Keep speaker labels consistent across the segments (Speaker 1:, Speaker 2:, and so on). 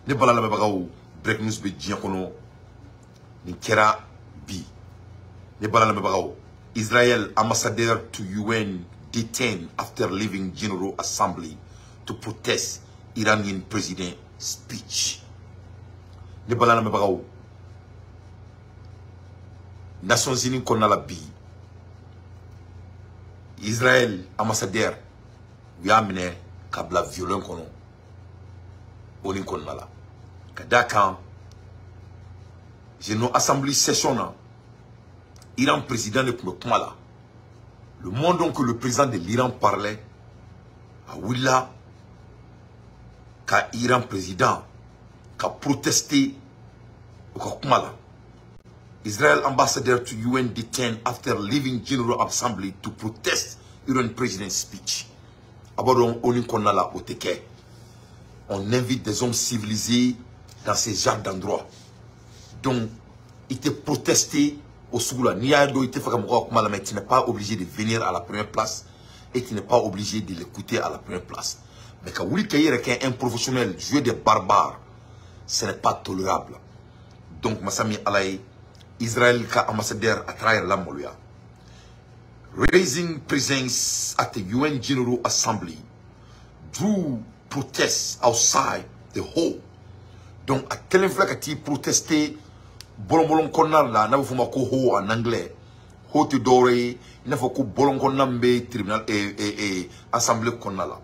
Speaker 1: ne bala la bagaw break news be diɲɛ kɔnɔ ni kɛra bi ne bala la bagaw Israel ambassador to UN detained after leaving General Assembly to protest Iranian president speech. Ne bala la bagaw Nations Unies kɔnɔna la bi Israel ambassadeur u y'a minɛ ka bila violon kɔnɔ o ni kɔnɔna la ka d'a kan General Assembly session na Iran président ne tun bɛ kuma la le moment donc que le président de l'Iran parlait a wulila ka Iran président ka protester o ka kuma la Israel ambassador to UN detained after leaving General Assembly to protest Iran president's speech. Abordons Oninkonala au Teke. On invite des hommes civilisés dans ces genres d'endroits. Donc, il était protesté au Sougoula. Niado était fait comme moi, mais tu n'es pas obligé de venir à la première place et tu n'es pas obligé de l'écouter à la première place. Mais quand vous dites qu'il y a un professionnel jouer des barbares, ce n'est pas tolérable. Donc, Massami Alaï, Israel ka ambassadeur à travers la Moluya. Raising presence at the UN General Assembly drew protests outside the hall. Donc, à tel fois que protesté, bolon konar la, n'a pas ko ho en anglais. Ho te dore, n'a pas ko bolon konambe tribunal et assemblée konala.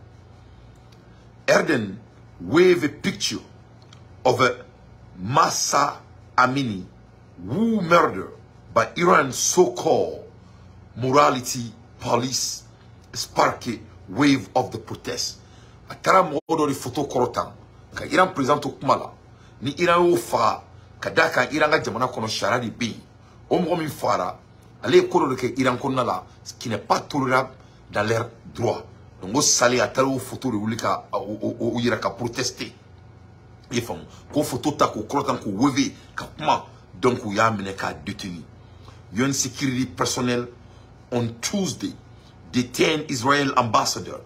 Speaker 1: Erden wave a picture of a Massa Amini who murdered by Iran's so-called morality police sparked a wave of the protest. A tara modo de photo korotan ka Iran présente au kumala ni Iran o fa ka daka Iran ga jamana kono shara di bi o mo mi fara ale koro de ke Iran kono la ce qui n'est pas tolérable dans leur droit. Donc o sali a tara o photo de wulika o yira ka protester e fam ko photo ta ko korotan ko weve ka kuma. Donc, il y a un détenu. UN security personnel on Tuesday detained Israel ambassador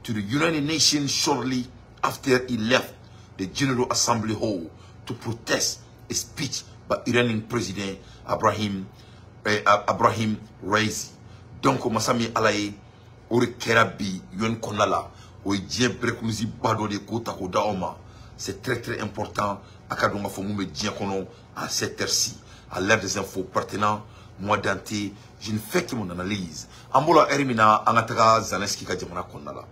Speaker 1: to the United Nations shortly after he left the General Assembly Hall to protest a speech by Iranian President Abraham Raisi. Donc, Massami Alaye, Ori Kerabi, UN Konala, Oidien Brekouzi Bado de Kota Kodaoma. C'est très très important. Akadonga Fomoumé Diakono à cette heure-ci, à l'ère des infos pertinents, moi Dante, je ne fais que mon analyse. Ambola Erimina, Angatara Zaneski Kadjamana Konala.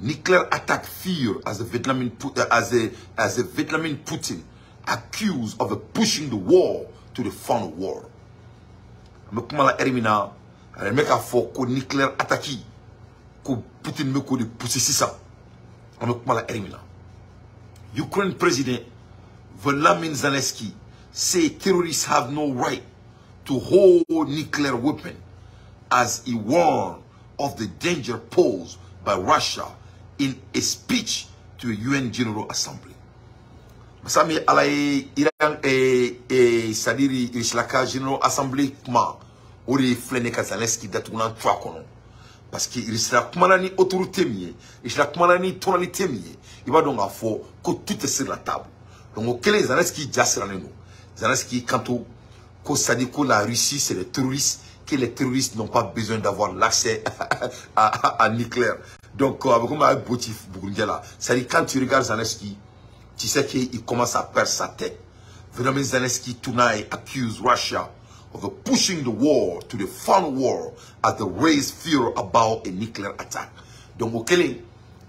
Speaker 1: Nuclear attack fear as the Vietnamese Putin accused of pushing the war to the final war. Mekumala Erimina, Remeka Foko nuclear attack ko Putin me ko de pousser ça. Mekumala Erimina. Ukraine President Volodymyr Zelensky say terrorists have no right to hold nuclear weapon as he warned of the danger posed by Russia in a speech to a UN General Assembly. Masami alaye Iran sadiri Ishlaka General Assembly kuma ori flene ka Zelensky datuna twa kono parce que il sera kuma ni autorité miye il sera kuma ni tonalité miye il va donc avoir que tout est sur la table. Donc, quel est Zelensky Jassraneno? Zelensky, quand on dit que la Russie, c'est les terroristes, que les terroristes n'ont pas besoin d'avoir l'accès à nucléaire. Donc, avec un motif, c'est-à-dire quand tu regardes Zelensky, tu sais qu'il commence à perdre sa tête. Vraiment, Zelensky tonight accused Russia of pushing the war to the final war as they raise fear about a nuclear attack. Donc, quel est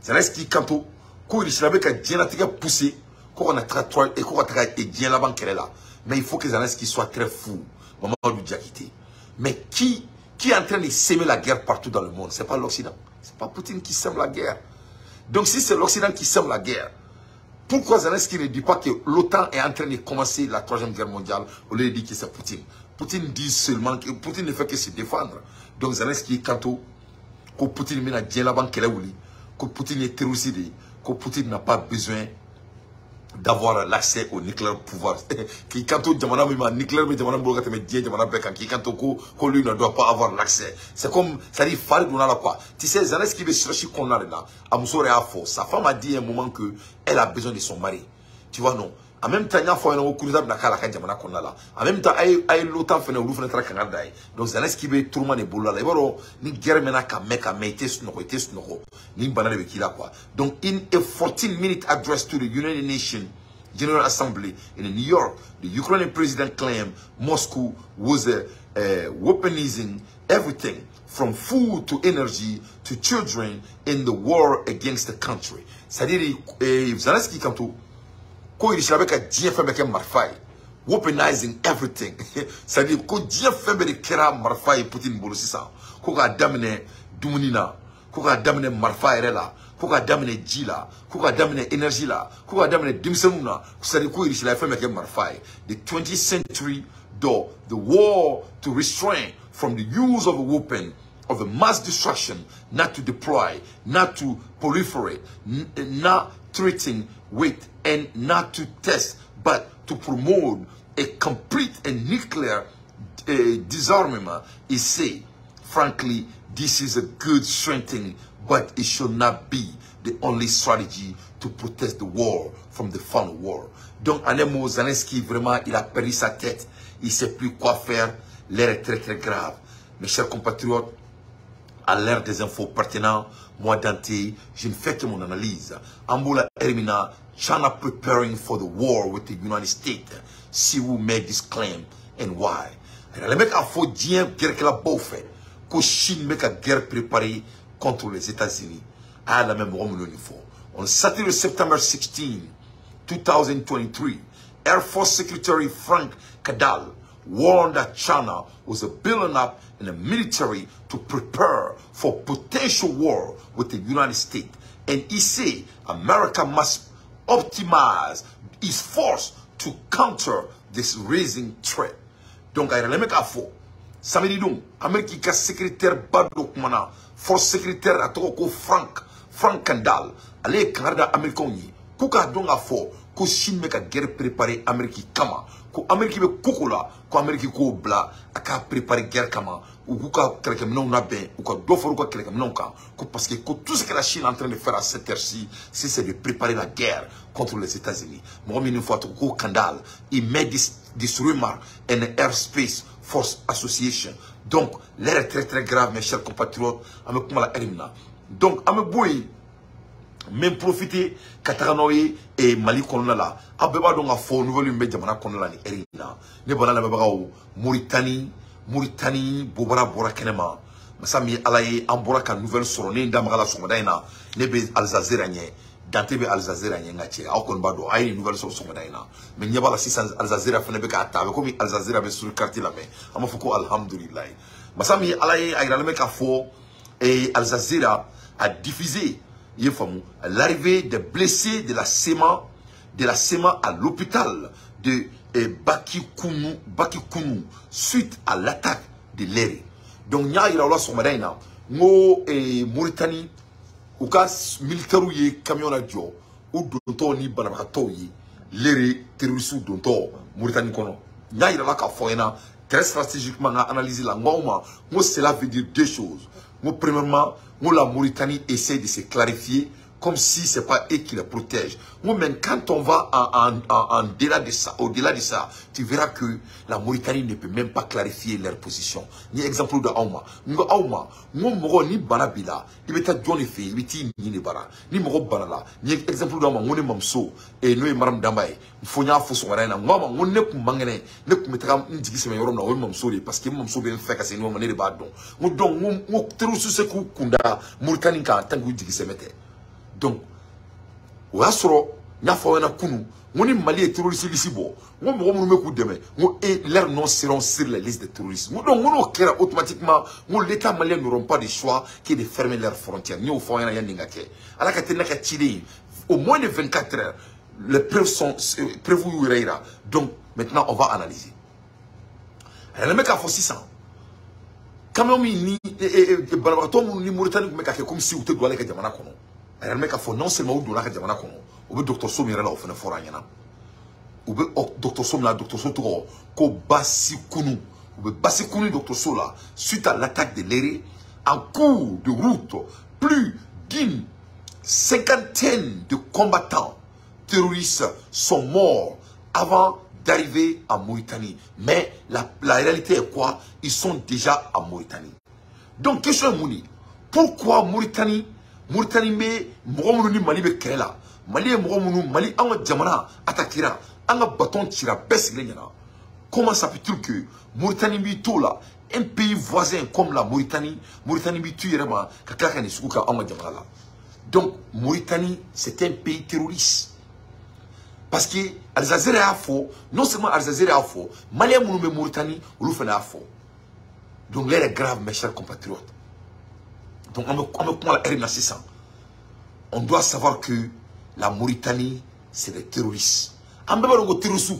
Speaker 1: Zelensky, quand il savait que Dienatika poussé, qu'on a très et qu'on a très bien la banque là. Mais il faut que Zelensky soit très fou. Maman du Diakité. Mais qui est en train de s'aimer la guerre partout dans le monde? C'est pas l'Occident. C'est pas Poutine qui sème la guerre. Donc si c'est l'Occident qui sème la guerre, pourquoi Zelensky ne dit pas que l'OTAN est en train de commencer la 3e guerre mondiale au lieu de dire que c'est Poutine? Poutine dit seulement que Poutine ne fait que se défendre. Donc Zelensky, quand que Poutine mène à bien la banque là, que Poutine est terroriste, que Poutine n'a pas besoin d'avoir l'accès au nucléaire pouvoir. Qui quand on demande à nucléaire, mais demande à me dire, demande à qui quand on lui ne doit pas avoir l'accès. C'est comme, ça dit, Farid on a la quoi. Tu sais, Zelensky qui veut chercher qu'on a là, à Moussore à force. Sa femme a dit à un moment que elle a besoin de son mari. Tu vois, non. En même temps, il y a un coup en même temps, il y a l'OTAN fait un donc Zelensky veut tout le monde est boulot là. Ni guerre maintenant qu'à mettre snoro, ni banane qui là quoi. Donc, in a 14-minute address to the United Nations General Assembly in New York, the Ukrainian president claimed Moscow was weaponizing everything from food to energy to children in the war against the country. C'est-à-dire, Zelensky quand tout ko il savait que Dieu fait avec marfai weaponizing everything c'est-à-dire ko Dieu fait avec kera marfai Poutine bolo sisa ko ga damne dumunina ko ga damne marfai rela ko ga damne jila ko ga damne énergie la ko ga damne dimsenuna c'est-à-dire ko il savait fait avec marfai the 20th century though the war to restrain from the use of a weapon of a mass destruction, not to deploy, not to proliferate, not treating with, and not to test, but to promote a complete and nuclear disarmament. He say, frankly, this is a good strengthening, but it should not be the only strategy to protest the war from the final war. Donc, en un mot, Zelensky, vraiment, il a perdu sa tête. Il ne sait plus quoi faire. L'air est très, très grave. Mes chers compatriotes, à l'ère des infos pertinentes, moi Dante, je ne fais que mon analyse. Amboula Ermina, China preparing for the war with the United States. Si vous make this claim and why? Les mecs a faut dire guerre que la bouffe, que Chine make a guerre préparée contre les États-Unis. À la même moment il faut. On Saturday, September 16, 2023, Air Force Secretary Frank Kadal warned that China was building up in the military to prepare for potential war with the United States. And he said America must optimize its force to counter this rising threat. Donc, il y a les mecs à faux. Samedi donc, Amérique secrétaire Badok Mana, force secrétaire à Toko Frank Kandal, allez Canada américain, Kuka donc à faux, que Chine meka guerre préparée Amérique Kama, que Amérique be Kukula, que Amérique ko bla, aka préparer guerre Kama, ou Kuka quelqu'un non na ben, ou que d'offre ou quelqu'un non ka, parce que tout ce que la Chine est en train de faire à cette heure-ci, c'est de préparer la guerre contre les États-Unis. Moi, une fois Toko Kandal, il met this remark in the Airspace Force Association. Donc, l'air est très très grave, mes chers compatriotes, avec moi la Erimna. Donc, à me bouiller, même profiter, Kataranoye et Mali Konala, à Beba donc à fond, nouvelle Mbedjamana Konala ni Erina, ne bonala Babao, Mauritanie, Bobara Bora Kenema, Masami Alaye, Amboraka, nouvelle Sorone, Damala Somadaina, Nebe Alzazeranye. Dante be Alzazera nyengache akon bado ay nouvelle solution daina mais nyaba la 600 Alzazera fene be ka tabe comme Alzazera be sur carte la mais ama fuko alhamdulillah masami alaye ayra le mec a fo et Alzazera a diffusé l'arrivée des blessés de la SEMA à l'hôpital de Bakikounou suite à l'attaque de l'Éré. Donc nya ira la somadaina ngo Mauritanie ou cas militaire ou camion à Joe ou donto ni banabakato yi l'Éré terroriste donto Mauritanie kono nya ira la ka foyena très stratégiquement analyser la ngoma moi cela veut dire deux choses. Moi premièrement moi la Mauritanie essaie de se clarifier comme si c'est pas eux qui les protègent. Moi même quand on va au-delà de ça, tu verras que la Mauritanie ne peut même pas clarifier leur position. Ni exemple de Aouma. Aouma, moi ni banabila, il va être John Efe, il va être ni bara, ni moro banala. Ni exemple de Aouma, moi ne mamso et nous maram dambaye. Fonya foson arena. Moi ne kum mangene, ne kum metram ndigi sema yorom na we mamso parce que mamso ben fait kasi nous mané de badon. Moi donc moi tero sous ku kunda Mauritanie ka tangu ndigi semete. Donc, ou à soro, n'y a pas un kunu, on est Mali terroriste ici bon, on me coup demain, et leurs noms seront sur la liste des terroristes. Donc, on clair automatiquement, l'État malien n'auront pas de choix que de fermer leurs frontières. Nous, au fond, il y a un n'ingake. Alors que au moins de 24 heures, les preuves sont prévues. Donc, maintenant, on va analyser. Le mec a fait 600. Quand même, ni Mauritanie, comme si vous étiez dans les Gamana. Elle mec a fait non seulement où la Jamana kono, ou docteur Somi là au fait fora yana. Ou docteur Somi là docteur Soto ko basikunu, ou basikunu docteur Sola suite à l'attaque de l'Éré en cours de route, plus d'une cinquantaine de combattants terroristes sont morts avant d'arriver en Mauritanie. Mais la réalité est quoi? Ils sont déjà en Mauritanie. Donc, question est pourquoi Mauritanie mais Mali be kela Mali Mali anga jamana atakira anga bâton tira bes lenyana. Comment ça peut-il que Mauritanie bi to là un pays voisin comme la Mauritanie bi tu yerema ka klaka ni sukuka anga jamana là. Donc Mauritanie c'est un pays terroriste. Parce que Algérie a faux, non seulement Algérie a faux, Mali a Mauritanie ou fait a faux. Donc l'air est grave mes chers compatriotes. Donc on doit savoir que la Mauritanie c'est des terroristes. On ne peut pas dire terroristes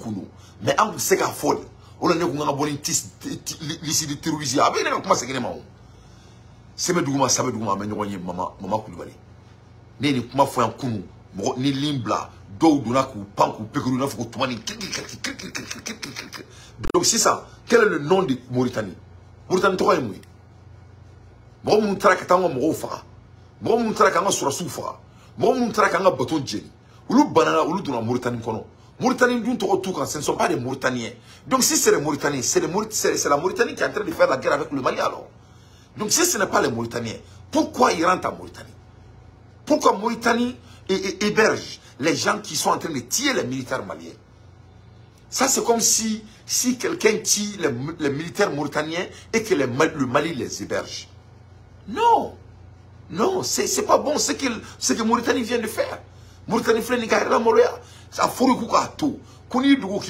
Speaker 1: mais on sait qu'à folle. On a dit qu'on a bon ici des terroristes. Avec les comment c'est que les gens. C'est mes dougoumas, ça me dougoumas, mais nous voyons maman Koulibaly. Ni comment faire un coup, ni limbla, d'eau d'onaku, pankou, pécou, n'afou, toumani. Donc c'est ça. Quel est le nom de Mauritanie? Mauritanie toi et moi. Moi mon traka tango mo fa. Moi mon traka nga sura soufa. Moi mon traka nga baton djeli. Ulu banana ulu dona Mauritanie kono. Mauritanie d'une tout quand ce ne sont pas des Mauritaniens. Donc si c'est les Mauritaniens, c'est la Mauritanie qui est en train de faire la guerre avec le Mali alors. Donc si ce n'est pas les Mauritaniens, pourquoi ils rentrent en Mauritanie? Pourquoi Mauritanie héberge les gens qui sont en train de tuer les militaires maliens? Ça c'est comme si quelqu'un tue les militaires mauritaniens et que le Mali les héberge. Non, non, c'est pas bon ce que Mauritanie vient de faire. Mauritanie fait une guerre là, ça faut que tout. Kuni dugo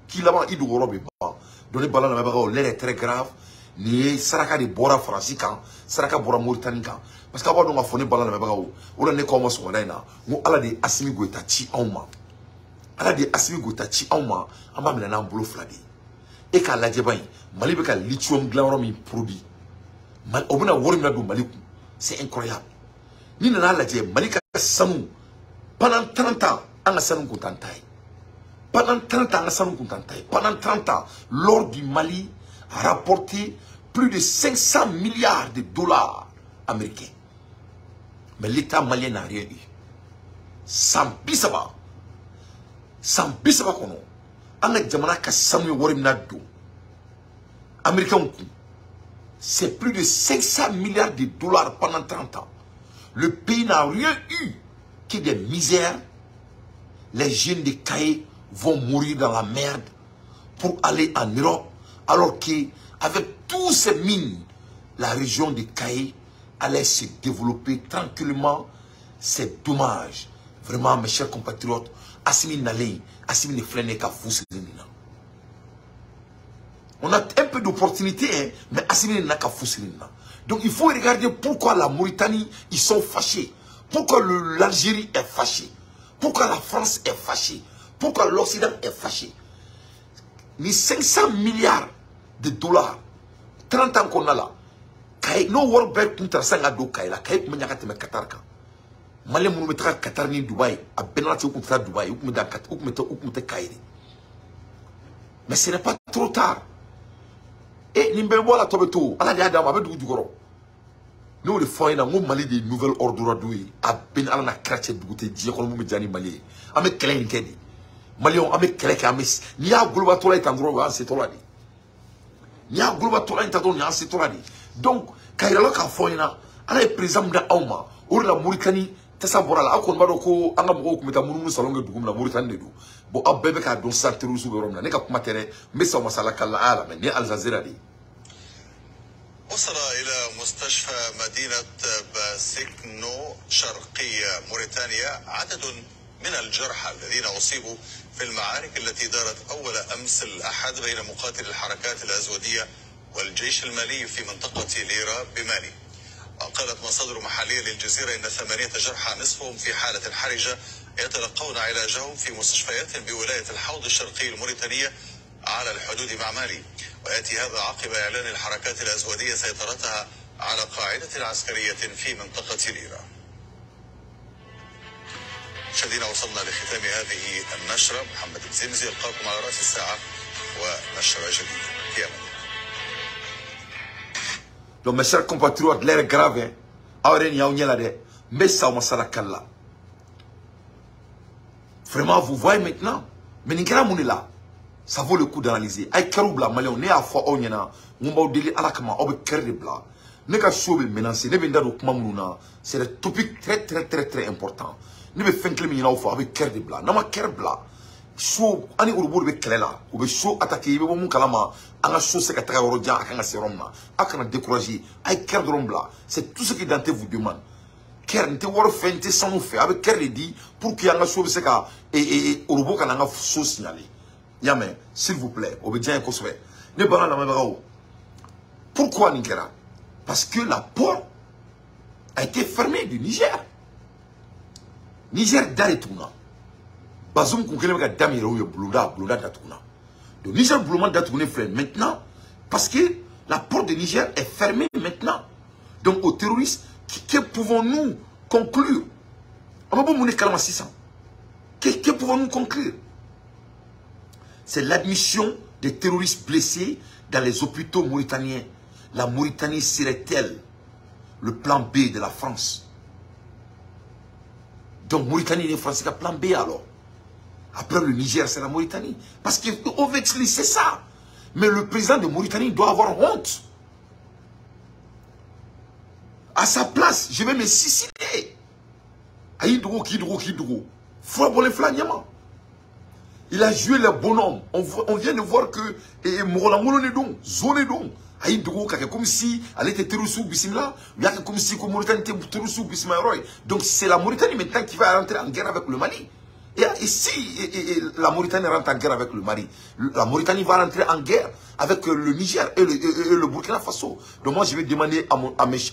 Speaker 1: qui là-bas il dugo robe ba. Donner balan na ba l'air est très grave. Ni saraka de bora France kan, saraka bora Mauritanie kan. Parce qu'avant on a fourni balan na ba o la ne comme so na ina. Mo ala de Assimi Goïta ti auma. Ala de Assimi Goïta ti auma, amba mina na mbolo fladi. Et ka la djebay, Mali be ka lithium glamour mi produit. Mal obuna wori na do Mali. C'est incroyable. Ni na la djeb Mali ka samu pendant 30 ans, on a sanou kontantai. Pendant 30 ans, on a sanou kontantai. Pendant 30 ans, l'or du Mali a rapporté plus de 500 milliards de dollars américains. Mais l'État malien n'a rien eu. Sans bisaba. Sans bisaba kono. On a jamana ka sanou worim na do. Américain, c'est plus de 500 milliards de dollars pendant 30 ans. Le pays n'a rien eu que des misères. Les jeunes de Kaye vont mourir dans la merde pour aller en Europe, alors qu'avec tous ces mines, la région de Kaye allait se développer tranquillement. C'est dommage. Vraiment, mes chers compatriotes, Assimi Nalé, Assimi Neflene Kafousselina. On a un peu d'opportunité, hein, mais Assimi n'a qu'à Fousselina. Donc il faut regarder pourquoi la Mauritanie, ils sont fâchés. Pourquoi l'Algérie est fâchée? Pourquoi la France est fâchée? Pourquoi l'Occident est fâché? Les 500 milliards de dollars, 30 ans qu'on a là, no world bank pour sanga do kaila kay ko nyaka teme Qatar ka malé mu metra Qatar ni Dubaï a benati ko tra Dubaï ko da kat ko mete kayri. Mais ce n'est pas trop tard. Et nimbe bola tobeto ala dia dama be du goro. Nous le foyna ngo Mali de nouvelle ordre doué a ben ala na krache dugute die ko mu jani Mali ame kele ni kedi Mali on ame kele ka amis ni ya guluba tola itangro wa se tola di ni ya guluba tola itado ni se tola di. Donc kairalo ka foyna ala e président da awma or la Mauritanie tasa borala akon bado ko anga mo ko meta munu salonga dugum la Mauritanie do bo abebe ka don sartiru su berom na ne ka kuma tere mesa masala kala ala men ni Al Jazeera di.
Speaker 2: وصل إلى مستشفى مدينة باسكنو شرقي موريتانيا عدد من الجرحى الذين أصيبوا في المعارك التي دارت أول أمس الأحد بين مقاتلي الحركات الأسودية والجيش المالي في منطقة ليرا بمالي. قالت مصادر محلية للجزيرة إن 8 جرحى نصفهم في حالة حرجة يتلقون علاجهم في مستشفيات بولاية الحوض الشرقي الموريتانية على الحدود مع مالي. ويأتي هذا عقب إعلان الحركات الأسودية سيطرتها على قاعدة عسكرية في منطقة ليرا. مشاهدينا وصلنا لختام هذه النشرة. محمد الزمزي يلقاكم على رأس الساعة ونشرة جديدة في أمان الله.
Speaker 1: Donc mes chers compatriotes, l'air est grave, hein. Aurène yaouniela de, mais ça on masala kalla. Vraiment, vous voyez maintenant. Mais Ninkera Mounela, ça vaut le coup d'analyser. Aïe Karoubla, Malion, né à Fo Onyana, Mumba Deli Alakama, Obe Kerbla. Neka Shobe menacé, ne benda do Kmamouna, c'est un topic très important. Ne be Fenkle Mina Ofa, avec Kerbla. Nama Kerbla. Show, Ani Urubu be Kelela, ou be show attaqué, be mon kalama, anga show secrétaire Rodia, akanga seromna, akana découragé, aïe Kerdrombla. C'est tout ce que Dante vous demande. Ker nte wor fente sans nous faire avec Ker dit pour qu'il y ait un chose et Urubu kana nga show signalé. Yame, s'il vous plaît, obédiant et fait. Ne parlons la même. Pourquoi Ninkera? Parce que la porte a été fermée du Niger. Niger d'Aretuna. Bazoum Koukele ka dami rouye Blounda d'Atuna. Le Niger Blounda d'Atuna fait maintenant parce que la porte du Niger est fermée maintenant. Donc aux terroristes, que pouvons-nous conclure? Que pouvons-nous conclure? C'est l'admission des terroristes blessés dans les hôpitaux mauritaniens. La Mauritanie serait-elle le plan B de la France? Donc Mauritanie et France, c'est le plan B alors. Après le Niger, c'est la Mauritanie. Parce qu'au Vexli, c'est ça. Mais le président de Mauritanie doit avoir honte. À sa place, je vais me suicider. Aïdro, Kidro. Faut pour les flagnaments. Il a joué le bonhomme. On vient de voir que Mourolamoulon est donc, zone est donc. Aïdro, comme si elle était terrorisou Bissimla, comme si la Mauritanie était terrorisou Bissimla. Donc c'est la Mauritanie maintenant qui va rentrer en guerre avec le Mali. Et si la Mauritanie rentre en guerre avec le Mali, la Mauritanie va rentrer en guerre avec le Niger et le Burkina Faso. Donc moi je vais demander à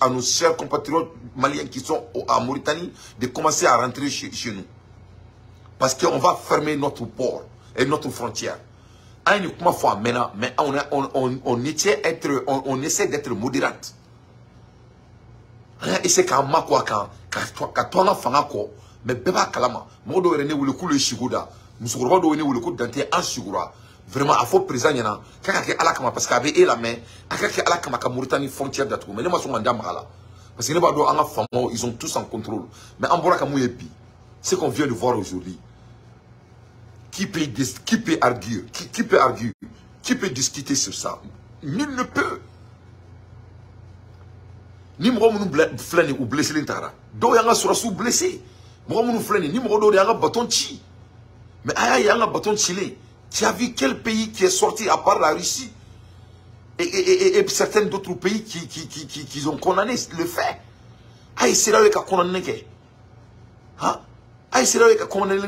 Speaker 1: nos chers compatriotes maliens qui sont en Mauritanie de commencer à rentrer chez nous. Parce qu'on va fermer notre port et notre frontière. Mais on essaie d'être modérate. Et c'est quand mais beba kalama modo rene wule kulu shiguda musukuro do wene wule ku dante an shigura vraiment a fo président yana kaka ke alakama parce qu'avec et la main aka ke alakama ka Mauritanie frontière d'atru mais ne ma so nganda mala parce que ne ba do anga famo ils ont tous en contrôle mais en bora ka mouyepi ce qu'on vient de voir aujourd'hui qui peut arguer qui peut discuter sur ça? Nul ne peut. Ni mo munu flani ou blessé l'intara do yanga sura sous blessé. Mais tu as vu quel pays qui est sorti à part la Russie et certains d'autres pays qui ont condamné le fait. Aïe, c'est là où il y a condamné. Aïe, c'est là où il y a condamné.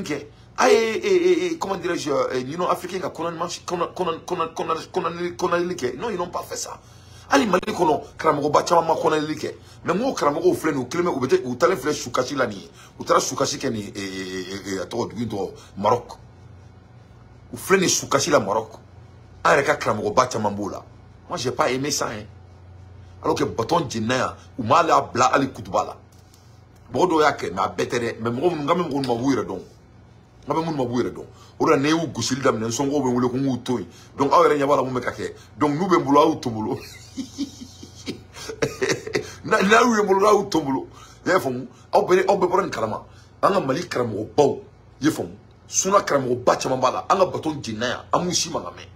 Speaker 1: Aïe, comment dirais-je, l'Union africaine a condamné. Non, ils n'ont pas fait ça. Ali mali kono karamogo ba chama makona like mais mo karamogo flenu kleme ubete utale fle shukashi lani utara shukashi keni to duindo Maroc ou flene shukashi la Maroc areka karamogo ba chama mbola. Moi j'ai pas aimé ça hein. Alors que bâton djina ou mala bla ali kutbala bodo yake na betere mais mo ngame mo mabouire donc ngabe mun mabouire donc ora newu gusil dam nen songo be wule ko ngutoy donc awere nyabala mo mekake donc nous be mbulo awtubulo na lawe mbulo awtubulo yefum awbe boran kalama anga mali karamo baw yefum suna karamo bacha mambala anga baton jinaya amushi mangame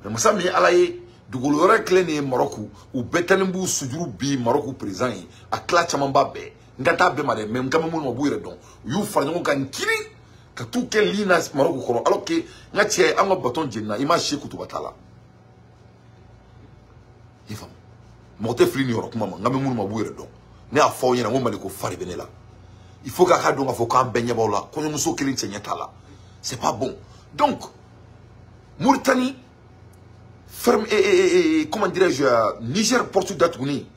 Speaker 1: mais musami alaye dugolo reklene Maroc ou betelembu sujuru bi Maroc président a klacha mamba be ngata be mare même ngam mun mabouire donc yu farngo kan kiri ka tout quel linas Maroc ko alors que ngatie anga baton jinna image kutu batala ifam moté flini yorok mama ngam mun mabouire donc ne a fo yena mo maliko fari benela il faut ka do ngafo kan benye bawla ko muso kelin tsenyatala c'est pas bon. Donc Mauritanie ferme comment dirais-je Niger Portugal Touni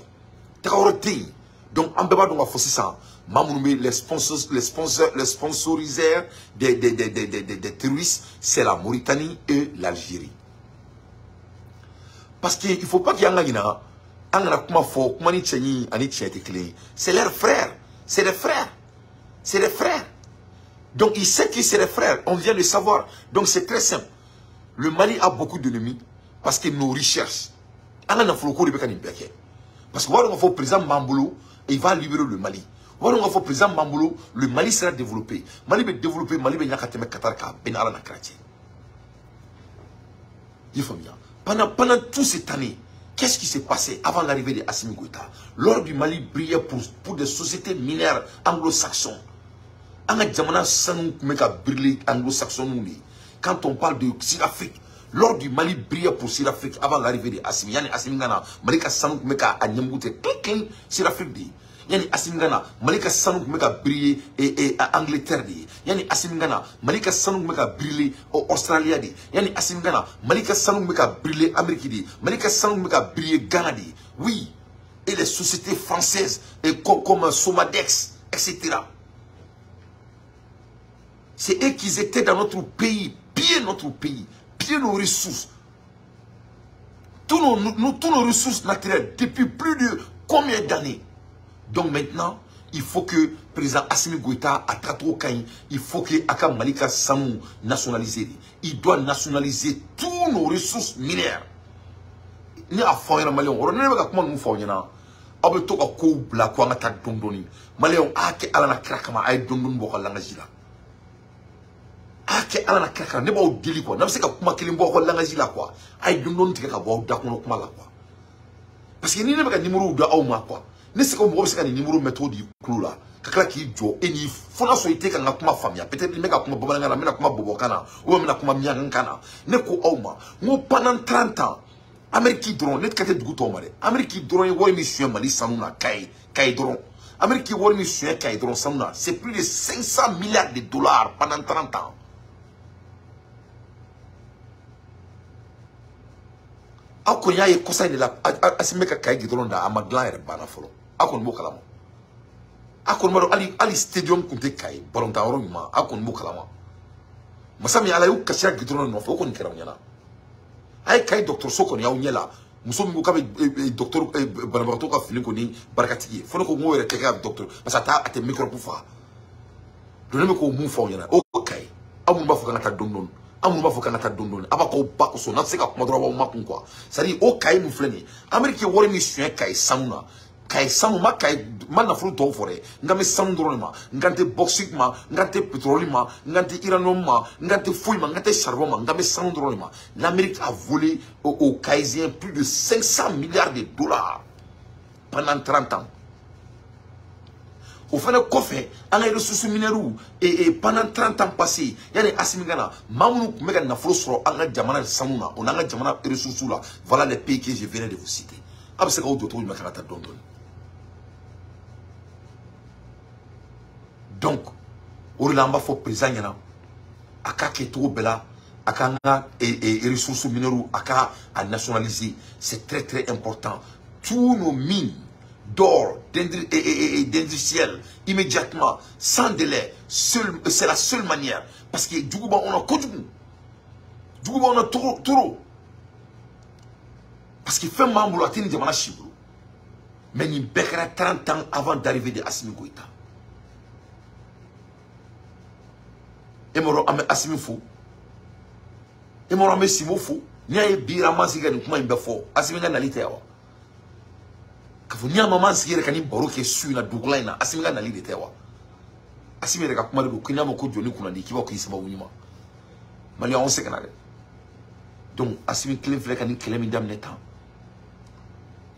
Speaker 1: Taoroti. Donc en beba donc fossi ça mamoumé les sponsoriseurs des terroristes, c'est la Mauritanie et l'Algérie. Parce qu'il ne faut pas qu'il y ait un c'est leurs frères, c'est des frères, c'est des frères. Donc il sait que c'est des frères, on vient de savoir. Donc c'est très simple. Le Mali a beaucoup d'ennemis parce que nos recherches, parce que le président Mamboulou, il va libérer le Mali. Voilà, on va président Mamboulou, le Mali sera développé. Mali va développer, Mali va yakateme Katarka, Benara na Krati. Pendant toute cette année, qu'est-ce qui s'est passé avant l'arrivée de Assimi Goïta? Lors du Mali brillait pour des sociétés minières anglo-saxons. Quand on parle de Sud-Afrique, lors du Mali brillait pour Sud-Afrique avant l'arrivée de Assimi. Yani Assimi Gana, Malika Sanouk Meka a Nyamgoute, clic, Sud-Afrique dit. Yani Assimi Gana, Malika Sanouk Meka briller et à Angleterre dit. Yani Assimi Gana, Malika Sanouk Meka briller au Australie dit. Yani Assimi Gana, Malika Sanouk Meka briller Amérique dit. Malika Sanouk Meka briller Ghana dit. Oui. Et les sociétés françaises comme Somadex, etc. C'est eux qui étaient dans notre pays, piller notre pays, piller nos ressources. Tous nos ressources naturelles depuis plus de combien d'années. Donc maintenant, il faut que le président Assimi Goïta a Tato Kain, il faut que Aka Malika Samou nationalise. Il doit nationaliser tous nos ressources minières. Ni a fait un malien, on ne va pas comment nous faire un. Abe to ka ko bla ko nga tak dondoni. Malien a ke ala na krakama ay dondon bo la ngajila. Ake ala na kaka ne ba o deli quoi na se ka kuma kelimbo ko langa jila quoi ay dundon tika ka ba da ko kuma la quoi parce que ni ne ba ka numéro da aw ma quoi ne se ko mo se ka ni numéro méthode kulu la kakla ki jo eni fona so ite ka nga kuma famia peut-être me ka kuma bobalanga na me na kuma bobo kana o me na kuma mianga kana ne ko aw ma ngo pendant 30 ans Amérique drone net kate dugu to mare Amérique drone wo émission mali sanuna kay drone Amérique wo émission kay drone sanuna c'est plus de 500 milliards de dollars pendant 30 ans. Ako ya ye kosa ni la asimeka kai gidron da amadlan ere bana folo ako nbo kalama ako maro ali stadium kunte kai bolonta oro ma ako nbo kalama masami ala yu kasha gidron no fo ko ni kera nyana ay kai docteur soko ni awnyela muso mi ko be docteur banabato ka fili ko ni barakati fo ko mo ere keka docteur parce que ate micro pour fa donne ko mu fo nyana okay amu ba fo kana ta dondon amu ba fo kana ta dondon aba ko ba ko so na se ka kuma dro ba makun quoi c'est à dire o kai mu fleni Amérique wori mission kai samuna kai samu ma kai mana fru to fore ngame samu dro ma ngante boxing ma ngante pétrole ma ngante uranium ma ngante fouille ma ngante charbon ma ngame samu dro ma l'Amérique a volé au kaisien plus de 500 milliards de dollars pendant 30 ans. Au fait, le coffre, on a les ressources minérales et pendant 30 ans passés, il y a des assimilants. Mamoulou, Mega Nafrosro, on a Djamana Samouna, on a Djamana ressources là. Voilà les pays que je viens de vous citer. Après, c'est quand vous avez Dondon. Donc, au Lamba, il faut présenter. Aka Keto Bela, Aka et ressources minérales, Aka à nationaliser. C'est très très important. Tous nos mines d'or, d'industriel, immédiatement, sans délai, c'est la seule manière. Parce que du coup, on a Kodjougou. Du coup, on a Toro. Parce qu'il fait membre à Tini Djamana Chibou. Mais il bécera 30 ans avant d'arriver de Assimi Goïta. Et moi, Assimi Fou. Et moi, Simo Fou. N'y a bira masiga ni kuma imbe fo. Assimi Nalité. Kafunia maman sigere kani boroke su na dugla ina asimga na lide tewa asimere ka kuma do kinya moko joni kuna di kiba ko isaba wunyuma mali on se kanare donc asimi clé flek kani clé mi dam netan.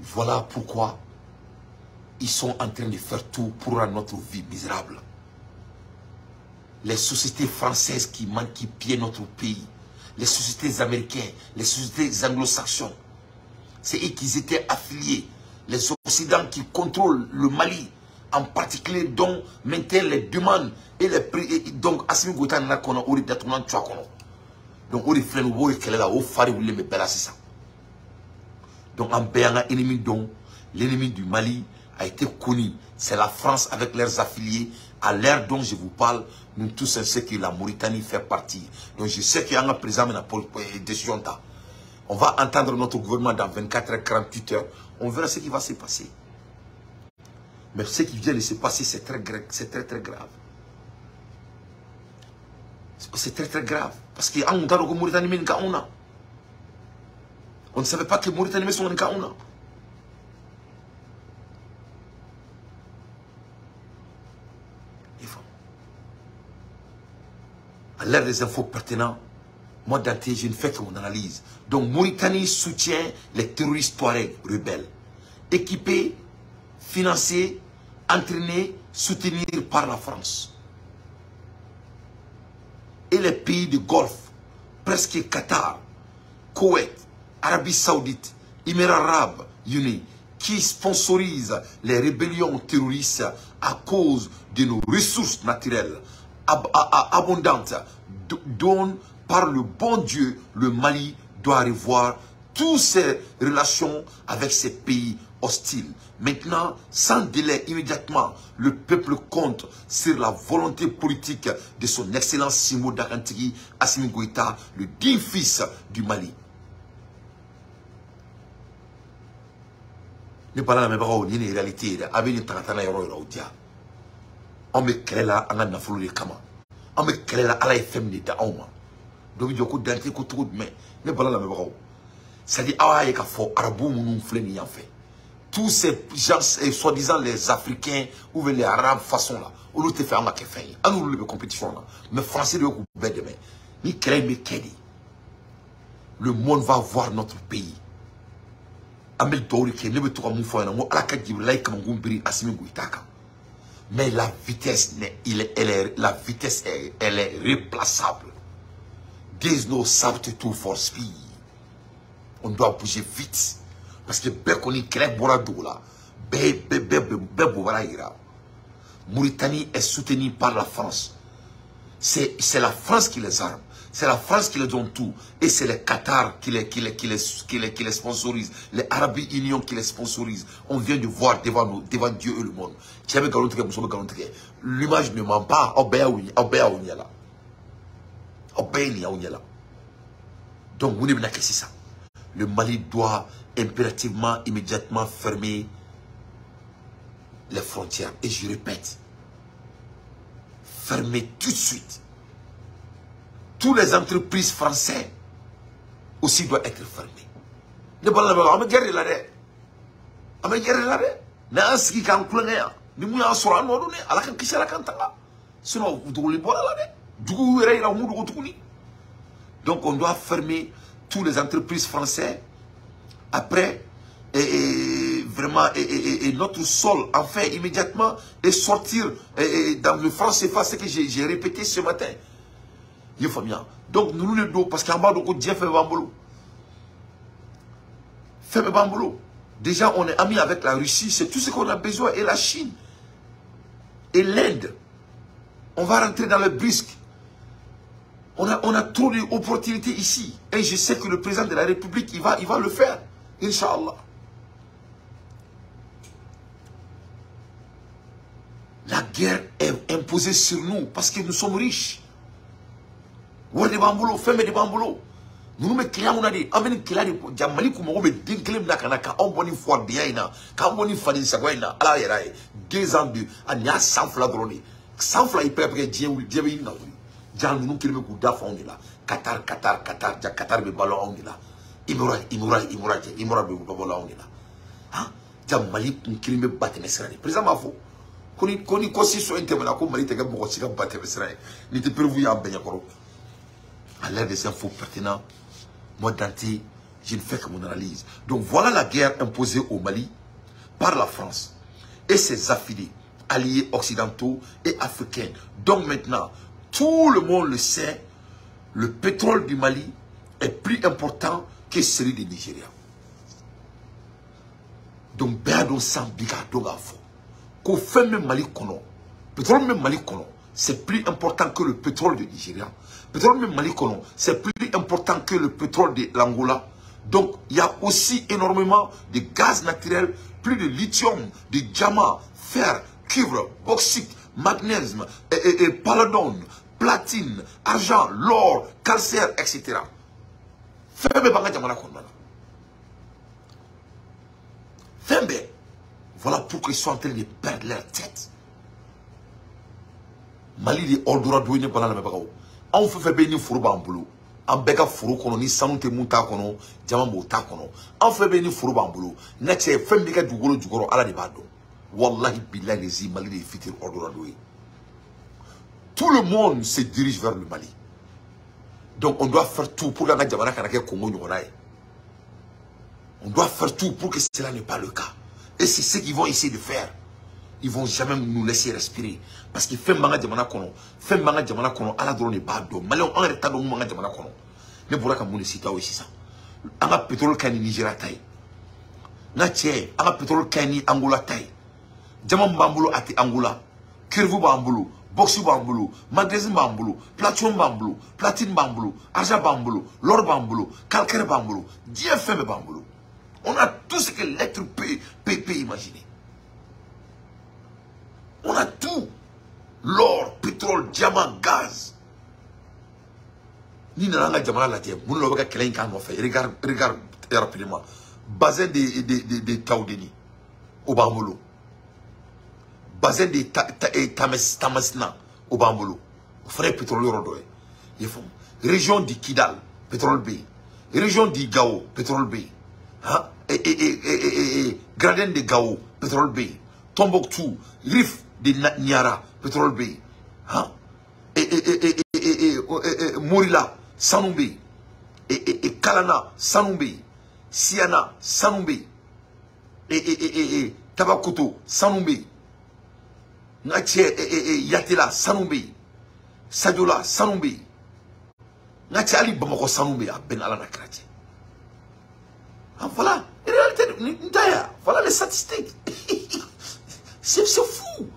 Speaker 1: Voilà pourquoi ils sont en train de faire tout pour rendre notre vie misérable. Les sociétés françaises qui pillent notre pays, les sociétés américaines, les sociétés anglo-saxons, c'est eux qui étaient affiliés. Les Occidentaux qui contrôlent le Mali, en particulier, dont maintiennent les demandes et les prix. Donc, Assimi Goïta n'a qu'on a oublié d'être un choix. Donc, on est fait nous voir qu'elle est là, au phare, vous voulez me bella, c'est ça. Donc, en béanga ennemi, donc, l'ennemi du Mali a été connu. C'est la France avec leurs affiliés. À l'ère dont je vous parle, nous tous on sait que la Mauritanie fait partie. Donc, je sais qu'il y a un président pour décision. On va entendre notre gouvernement dans 24 heures, 48 heures. On verra ce qui va se passer. Mais ce qui vient de se passer, c'est très grave. C'est très grave. C'est très grave. Parce qu'on ne Mauritanie, on ne savait pas que Mauritanie sont en Kaouna. À l'ère des infos pertinents, moi Dante, je ne fais que mon analyse. Donc Mauritanie soutient les terroristes Touareg rebelles, équipés, financés, entraînés, soutenus par la France. Et les pays du Golfe, presque Qatar, Koweït, Arabie Saoudite, Émirats Arabes Unis, qui sponsorisent les rébellions terroristes à cause de nos ressources naturelles abondantes, dont par le bon Dieu, le Mali doit revoir toutes ses relations avec ces pays hostiles. Maintenant, sans délai, immédiatement, le peuple compte sur la volonté politique de son excellence Simo Dakantigi Assimi Goïta, le digne fils du Mali. Ne parlons même pas de réalité. On me crée là, on a une foule de kama. On me crée là, à la FM de Daoma. Donc, il y a beaucoup d'anté, mais ne parlons même pas. C'est-à-dire, ah, il y a fort arabou, nous flèni en fait. Tous ces gens, soi-disant les Africains ou les Arabes, façon là, on nous fait un maquet fait. On nous le compétition là. Mais Français de coup bête demain. Ni crée mais kedi. Le monde va voir notre pays. Amel Douri qui ne veut pas nous faire un mot à la carte du like comme un bri Assimi Goïta. Mais la vitesse, la vitesse, elle est replaçable. There's no substitute for speed. On doit bouger vite. Parce que Bekoni Krek Borado là, Mauritanie est soutenue par la France. C'est la France qui les arme. C'est la France qui les donne tout. Et c'est les Qatar qui les sponsorise. Les Arabes Union qui les sponsorise. On vient de voir devant Dieu et le monde. L'image ne ment pas. Donc, vous n'avez pas ça. Le Mali doit impérativement, immédiatement fermer les frontières. Et je répète, fermer tout de suite. Toutes les entreprises françaises aussi doivent être fermées. Ne parlons pas de guerre là. Mais guerre là. Na aski kan kulanga ni mu ya sura no ne ala kan kishara kan tanga. Sinon vous devez boire là. Du coup, donc on doit fermer toutes les entreprises françaises. Après, vraiment, notre sol, enfin, immédiatement, et sortir dans le franc CFA, c'est que j'ai répété ce matin. Donc, nous nous parce qu'en bas, donc, Dieu fait bambolo. Fait bambolo. Déjà, on est amis avec la Russie, c'est tout ce qu'on a besoin, et la Chine, et l'Inde. On va rentrer dans le brisque. On a trop d'opportunités ici. Et je sais que le président de la République, il va le faire. Inch'Allah. La guerre est imposée sur nous parce que nous sommes riches. Nous sommes des bambolos. Nous sommes clairs, on a dit, amen clair de Jamali comme on me déclame na kanaka, on boni fois bien quand on y fait ça quoi na, ala yera 2 ans de, anya sans flagrone, sans fla il peut après Dieu il na. Jan nous qui le coup d'affaire on est là. Qatar be ballon on est là. Imora be ballon on est là. Hein? Jamali qui me battre nesrani. Président Mafo. Koni kosi so intervenant ko Mali te ga boko sika battre nesrani. Ni te prévu ya benya koro. À l'ère des infos pertinents, moi Dante, je ne fais que mon analyse. Donc voilà la guerre imposée au Mali par la France et ses affiliés, alliés occidentaux et africains. Donc maintenant, tout le monde le sait, le pétrole du Mali est plus important que celui du Nigeria. Donc, Béadon Sambiga Dogafo, qu'au fait même Mali Kono, pétrole même Mali Kono, c'est plus important que le pétrole du Nigeria. Pétrole même Mali Kono, c'est plus important que le pétrole de l'Angola. Donc, il y a aussi énormément de gaz naturel, plus de lithium, de diamant, fer, cuivre, bauxite, magnésium, palladium, platine, argent, l'or, calcaire, etc. Voilà pourquoi ils sont en train de perdre leur tête. Mali de ordura douine pendant la mebagao. On fait béni furuba en boulot. En bega furu kono ni sanu te munta kono, jama mota kono. On fait béni furuba en boulot. Nexe fembika dugoro ala de bado. Wallahi billahi les Mali de fitir ordura douine. Tout le monde se dirige vers le Mali. Donc on doit faire tout pour que la Djamana Kanake Congo Nyonaye. On doit faire tout pour que cela n'est pas le cas. Et c'est ce qu'ils vont essayer de faire. Ils vont jamais nous laisser respirer. Parce que fait manga Djamana Kono, fait manga Djamana Kono, ala drone pas d'eau. Malheur en retard de manga Djamana Kono. Ne pourra qu'à mon cita aussi ça. Anga pétrole kani Nigeria taille. Na tché, anga pétrole kani Angola taille. Djamam bambulo ati Angola. Kirvu bambulo, boxu bambulo, magnésium bambulo, platinum bambulo, platine bambulo, argent bambulo, l'or bambulo, calcaire bambulo, DFM bambulo. On a tout ce que l'être peut imaginer. On a tout. L'or, pétrole, diamant, gaz. Ni n'a pas jamana la terre. Nous n'avons pas quelqu'un qui a fait. Regarde rapidement. Bassin de Taoudeni. Au Bambolo. Bassin de Tamasna. Au Bambolo. Frère pétrole Rodoé. Région du Kidal. Pétrole B. Région du Gao. Pétrole B. Hein? Gradin de Gao. Pétrole B. Tombouctou. Rif de Niara. Pétrole B. Hein? Morila, Sanoumbe, et Kalana, Sanoumbe, Siana, Sanoumbe, et Tabakoto, Sanoumbe, Natie, Yatela, Sanoumbe, Sadiola, Sanoumbe, Natie Ali Bamako, Sanoumbe, à Ben Alana Krati. Voilà, en réalité, voilà les statistiques. C'est fou.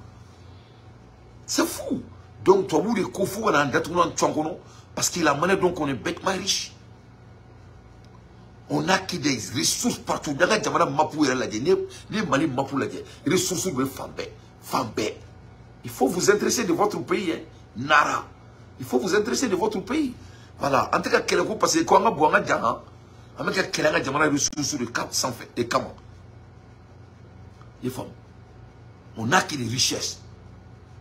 Speaker 1: C'est fou. Donc, toi, vous, les Kofu, on a un détournement de Tchongono, parce qu'il a mené donc on est bêtement riche. On a qui des ressources partout. Il y a des mapou et la les Mali mapou la les ressources de Fambé. Il faut vous intéresser de votre pays, hein. Nara. Il faut vous intéresser de votre pays. Voilà. En tout cas, quel est parce que quand on a besoin de gens, on a quel est le ressources de cap sans fait des camons. Il faut. On a qui des richesses.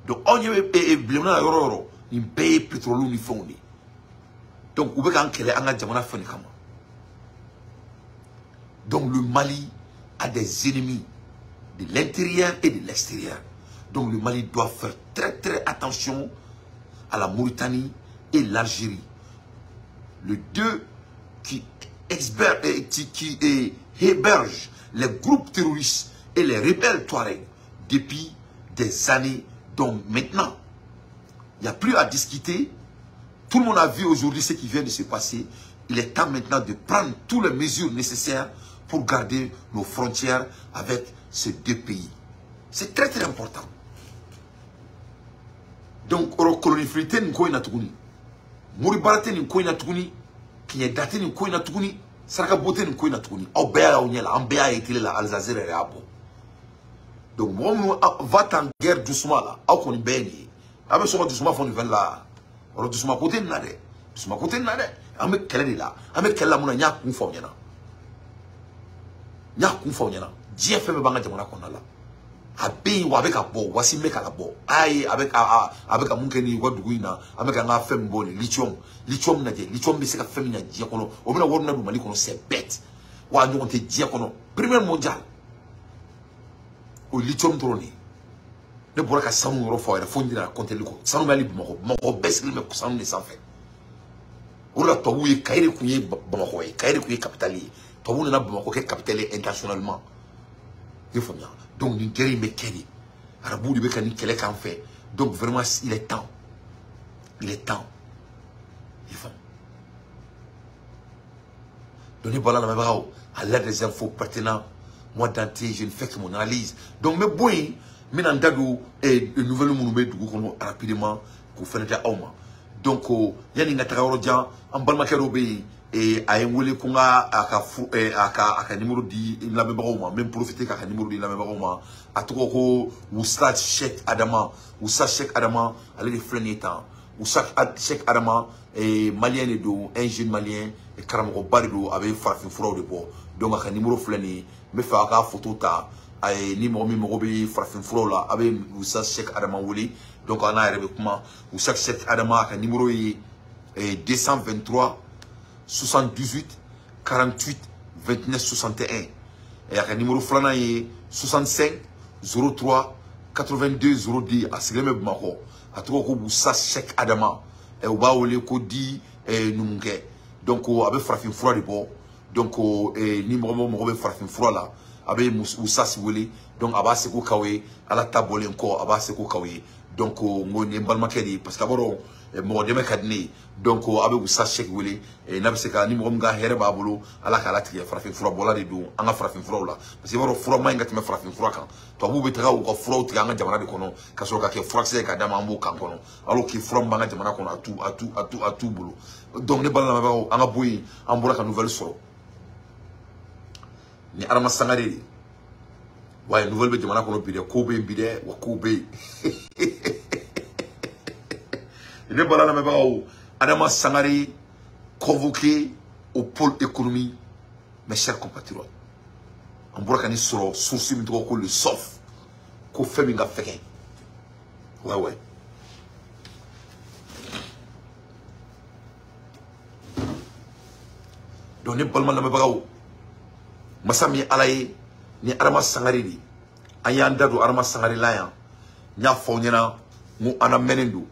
Speaker 1: Donc, on y est blâmé à l'euro, il paye pétrole ou fourni. Donc, on veut qu'il y ait un diamant à faire. Donc, le Mali a des ennemis de l'intérieur et de l'extérieur. Donc, le Mali doit faire très attention à la Mauritanie et l'Algérie. Les deux qui hébergent les groupes terroristes et les rebelles Touaregs depuis des années. Donc maintenant, il n'y a plus à discuter. Tout le monde a vu aujourd'hui ce qui vient de se passer. Il est temps maintenant de prendre toutes les mesures nécessaires pour garder nos frontières avec ces deux pays. C'est très important. Donc, la colonialité n'est pas une Mouribarate n'est pas une Kinyadate n'est pas une Sarakabote n'est pas une Obéa Onyela, Ambéa et Tile la Alsace et Abo. Donc, moi, va en guerre doucement là. On est bien. Avec ce doucement, on est là. On est doucement côté de nade. Doucement côté de nade. Avec quelle est là? Avec quelle amuna nya conforme yana. Nya conforme yana. Dieu fait me banga jamona kona là. Abé ou avec un bo, voici mec à la bo. Aïe, avec un monkeni, ou douina, avec un femme bon, lithium. Lithium n'a dit. Lithium, mais c'est la femme n'a dit. On a worné mali qu'on c'est bête. Ou à nous on te dit qu'on premier mondial. Au lithium trôné. Ne pourra qu'à Sanou Rofo et la fondée à compter le coup. Sanou Mali Bamako. Mon baisse le mec Sanou des enfants. Ou là, toi, où est Kairi Kouye Bamako, Kairi Kouye capitalier. Toi, où n'a Bamako capitalier internationalement. Donc, nous guéris mes kéri. Arabou, le mécanique, quel est qu'en fait. Donc, vraiment, il est temps. Il est temps. Il faut. Donnez voilà la même à l'aide des infos pertinentes. Moi, d'entrée, je ne fais que mon analyse. Donc, mes boys, mes nandadou et le nouvel monde rapidement pour faire des hommes. Donc, il y a des gens en Balmakerobe et à un wole konga à numéro di la même roma, même profiter qu'à numéro di la même roma. À tout coup, Oustad Cheikh Adama, Oustad Cheikh Adama, allez les flâner temps. Oustad Cheikh Adama et malien et do, un jeune malien et Karamoko Barido avec Farfin Furo de Bo. Donc, à numéro flâner. Me fait un photo ta ni numéro bi Farfin Furo là avec Oustad Cheikh Adama Woli. Donc on a arrivé comment Oustad Cheikh Adama un numéro est 223 78 48 29 61 et un numéro flana est 65 03 82 02 à Sélémé Bamako à tout coup Oustad Cheikh Adama et au bas où les codis numunke donc abe farafin fura de bo donc ni mo be farafin fura la abe usasi wele donc aba se ko kawe ala tabole ko aba se ko kawe donc mo ne balma kedi parce que aboro mo deme kadni donc abe usasi chek wele na be se ka ni mo nga here ba bolo ala kala tige farafin fura bola de do anga farafin fura la parce que boro fura ma ngati me farafin fura kan to abu be taga ko fura tiga anga jamana de kono kaso ka ke fura se ka dama ambo kan kono alors ki fura mbanga jamana kono atu bolo donc ne balna ba anga boyi ambura ka nouvelle soro ni arama sangare ouais nouvelle be jamana kono bide ko be bide wa ko be ne balana me ba adama sangare convoqué au pôle économie mes chers compatriotes ambura ka ni soro source mi to ko le sof ko fait mi nga feke ouais donc ne balma na me ba masami alaye ni arama sangari di ayanda do arama sangari la ya nya fo nyana mu ana menendu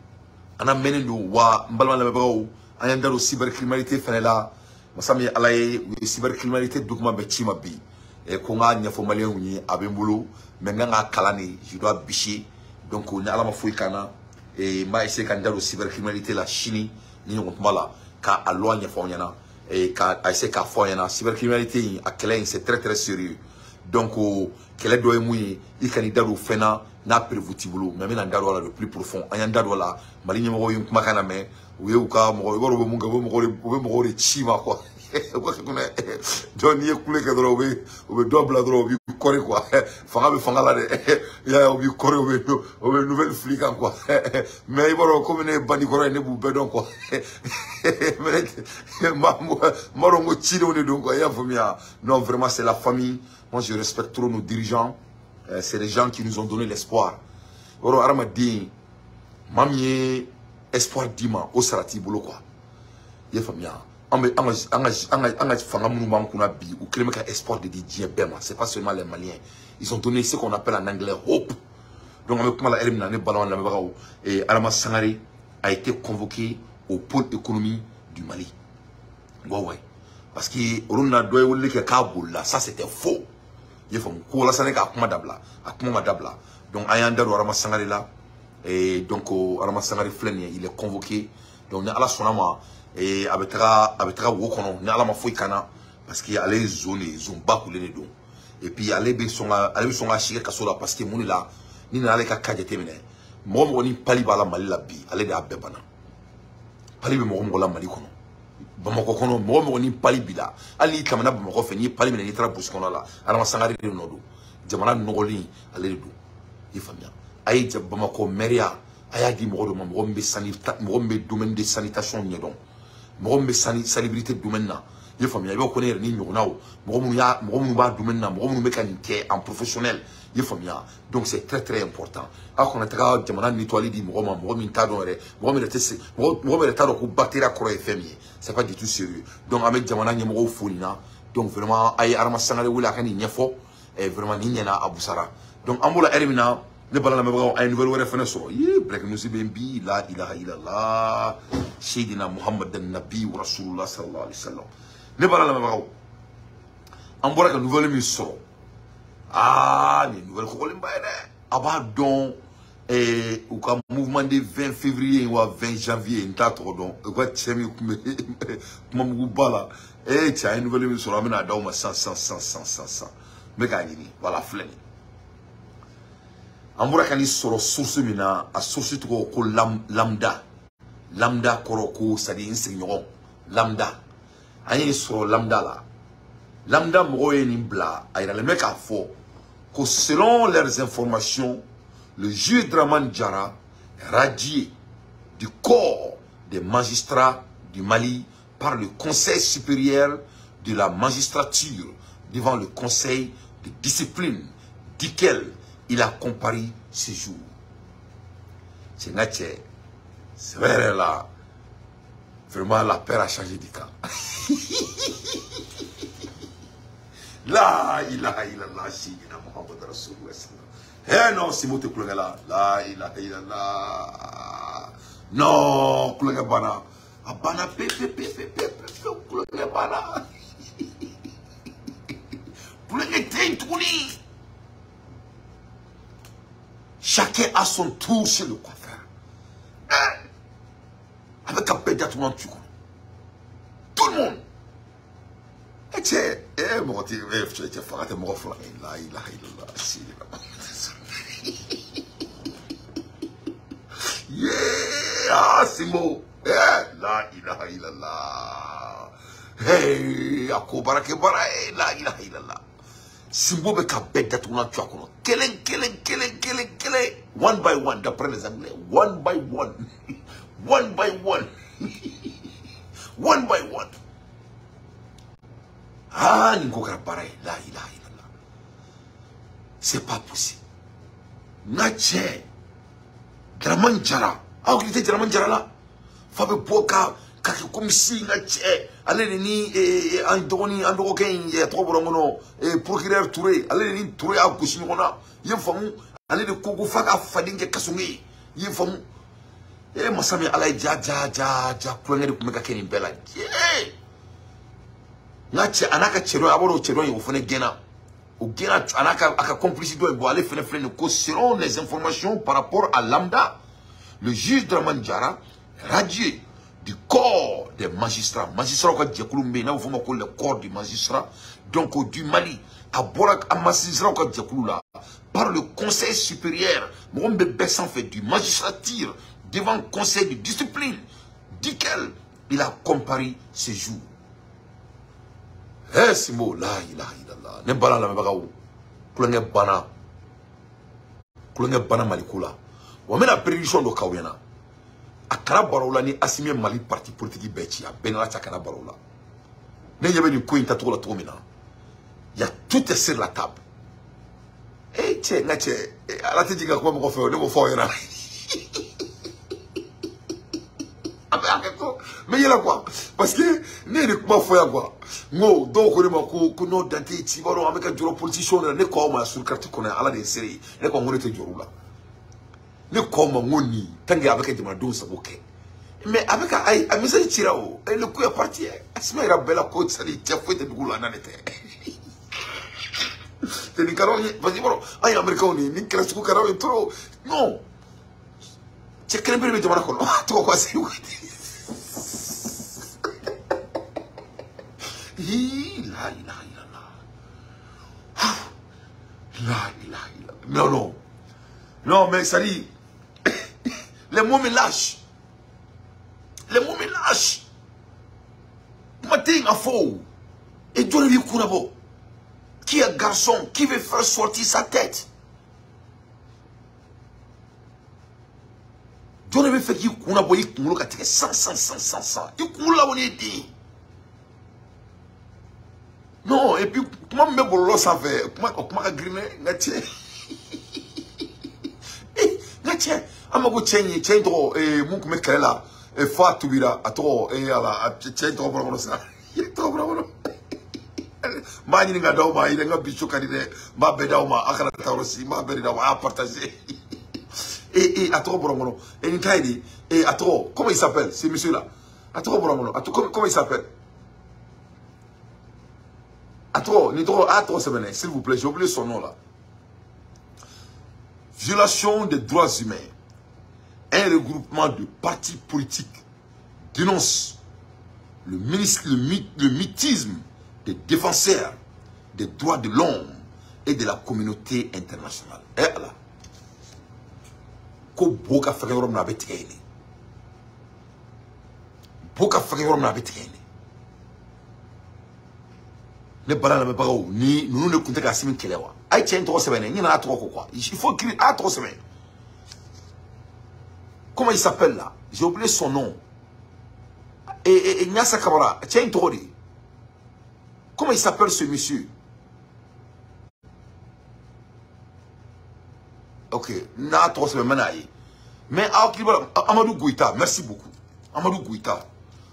Speaker 1: wa mbalma la bawo ayanda do cybercriminalité fenela masami alaye cybercriminalité document be chima bi e ko nga nya fo malien wuni abembulu mais nga kalani je dois bicher donc ni alama fo ikana e ma essayer kan do cybercriminalité la chini ni on mala ka alo nya fo nyana et essayer ka fo nyana cybercriminalité a kelen c'est très sérieux donc kele do emu i candidat do fena na prévutibulu mais na ndaro la le plus profond anya ndaro la mali nyemo yo kuma kana me we uka mo go ro munga mo re chima quoi quoi que ne don ye kule ke do we double do bi kore quoi fanga la de ya bi kore we nouvelle flic quoi mais iboro comme ne bani kore ne bu bedon quoi mais maro ngo chino ne donc ya famia non vraiment c'est la famille. Moi, je respecte trop nos dirigeants. C'est les gens qui nous ont donné l'espoir. Oro Aramadi, mamie espoir dima au sarati bolo quoi. Ye famia. Anga fanga mouvement qu'on a bi ou créer un espoir de Didier Bema. C'est pas seulement les Maliens. Ils ont donné ce qu'on appelle en anglais hope. Donc avec moi la Elimna ne ballon la Mabao et Arama Sangare a été convoqué au pôle économie du Mali. Ouais. Parce que on a doit que Kaboul là, ça c'était faux. Il faut que la Sénégal a madabla. Donc Ayanda Arama Sangare là et donc Arama Sangare Flenia il est convoqué. Donc à la sonama et abetera wokono ni ala ma foi kana parce qu'il allait zoner zomba couler les dons. Et puis allait son achier kasola parce que mon là ni na ale ka kajete mine. Mo ni pali bala mali la bi allait de abebana. Pali be mo la mali kono. Bamako kono mo ni pali bila ali kamana bamako fe ni pali mine ni tra buskono la Arama Sangare de nodo jamana nogoli ale do ifamia ay bamako meria aya di mo do mo mbe sanita mo mbe domaine de sanitation nyedon mo mbe salubrité domaine na ifamia be ko ne ni nyonawo mo ba domaine na mo mbe kanike en professionnel ifamia donc c'est très important ako na taka jamana nettoyer di mo mi tado re mo me tado ko bactéria ko fmi c'est pas du tout sérieux donc avec jamana nyemo folina donc vraiment ay Arama Sangare wala kan nyefo et vraiment ni nyana abusara donc ambola erimina ne balana mabagaw ay nouvelle wara fana so yi break nous bi la ilaha illallah sayyidina muhammad an-nabi wa rasulullah sallallahu alaihi wasallam ne balana mabagaw ambola ka nouvelle mi so ni nouvelle ko limba ene aba don et au mouvement de 20 février ou 20 janvier ntato don ko tchemi kuma mugubala tiens une nouvelle mi so amena daw ma 100 mais gagnini voilà fleni Amboura kani soro source mina a source to ko lambda koroko sadi insignon lambda ani soro lambda moye ni bla ayra le mec a faux que selon leurs informations le juge Dramane Diarra est radié du corps des magistrats du Mali par le Conseil supérieur de la magistrature devant le Conseil de discipline duquel il a comparé ce jour. C'est Natché. C'est vrai là. Vraiment la paix a changé du camp. La ilaha illallah sayyidina Muhammad rasulullah. Eh non, c'est moto koulenga là. La ilaha illallah. Non, koulenga bana. Abana bana. Chacun a son tour chez le coiffeur. Avec un pédale, tout le monde. Tout le monde. Et tu sais, yeah, Simo. La ilaha illallah. Hey, akobara kebara, la ilaha illallah. Simbo be ka beda tout le monde. Kelen. One by one, d'après les Anglais. One by one. One by one. One by one. Ah, n'ingokara pareil. La ilaha illallah. C'est pas possible. Nache. Draman Jara. Ah, vous dites Draman Jara là? Fabe Boka, Kaki Komissi, Nache. Allez, ni Andoni, Andoken, Trobonono, procureur Touré. Allez, ni Touré à Kushimona. Yefamou. Allez, de Kogo Faka Fadinge Kasumi. Yefamou. Eh, Masami Alay Ja, Plonger de Kumeka Kenin Bella. Yeah! Nache, Anaka Chero, Aboro Chero, you fone Gena. Ou Gena, Anaka, Aka complicité, il aller faire selon les informations par rapport à Lambda, le juge Draman Jara, radié du corps des magistrats. Magistrats, quoi, Djakoulou, là, vous faites le corps du magistrat, donc du Mali, à Borak, à magistrat, quoi, Djakoulou, là, par le conseil supérieur, Mwombe Bessan fait du magistrature devant le conseil de discipline, duquel il a comparé ce jour. Eh, Simo, la ilaha illallah. Ne bana la mebagaou. Kulenge bana malikula. Wa mena prédiction do kawena. Akara barola ni assimé Mali parti politique bechi a benala chakana barola. Ne yebe ni ko inta tola tomina. Ya tout est sur la table. Eh tche na tche ala te diga ko mo fe ne mo fo yana. Mais il y a quoi? Parce que ne ne comment faire quoi? No, donc on est ko no dante ti baro avec un juro politicien ne ko ma sur carte ko na ala de série ne ko ngone te juro la. Ne ko ma ngoni tangi avec des madons ça ok. Mais avec ay amisa tirao et le coup est parti. Asma ira bella coach ça dit tu fais te dugula na nete. Te ni karo vas-y baro ay américain ni classe ko karo trop. Non. Tu crées bien de mana ko. Tu quoi c'est? La ilaha illallah. La ilaha illallah. Non. Non, mais ça dit. Les mots me lâchent. Les mots me lâchent. Matin à faux. Et Dieu lui courabo. Qui est garçon, qui veut faire sortir sa tête. Dieu lui fait qu'il courabo, il courabo, il courabo, 100. Il courabo, il dit. Non, et puis, comment me bolo ça fait? Comment griner? Natie. Natie. Amago chenye trop mon comme kala et fa tubira atro et ala chenye trop bravo ça. Trop bravo. Ma ni nga daw ma ida nga bicho kadide ma bedaw ma akala tawrosi ma berida wa partager. Et atro bravo. Et ni kaidi et atro comment il s'appelle ce monsieur là? Atro bravo. Atro comment il s'appelle? Atro, s'il vous plaît, j'ai oublié son nom là. Violation des droits humains. Un regroupement de partis politiques dénonce le mythisme des défenseurs des droits de l'homme et de la communauté internationale. Et là, ko boka fakayorom na betkene. Boka fakayorom na betkene. Ne balala me pagou ni nous ne comptons qu'à 6 kelewa. Ay tient 3 semaines, il y en a 3 quoi. Il faut écrire à 3 semaines. Comment il s'appelle là? J'ai oublié son nom. Et Nyasa Kabara, tiens trop dit. Comment il s'appelle ce monsieur? Ok, na 3 semaines. Mais Amadou Gouita, merci beaucoup. Amadou Gouita.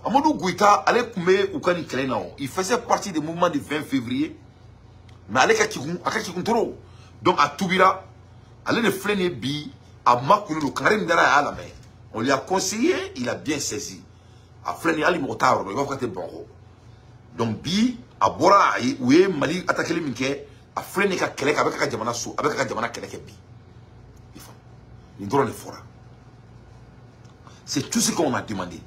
Speaker 1: Amadou Gouita, il faisait partie des mouvements du 20 février. Mais trop. Donc à Toubira, allez le freiner bi, à Makoulou, le Karim Dara à la main. On lui a conseillé, il a bien saisi. a fleni ali mo taro il va fukate bongo donc bi a bora ou ye Mali attaquer le minke a fleni ka kele ka beka jamana so avec ka jamana kele ke bi il faut ni drone le fora c'est tout ce qu'on a demandé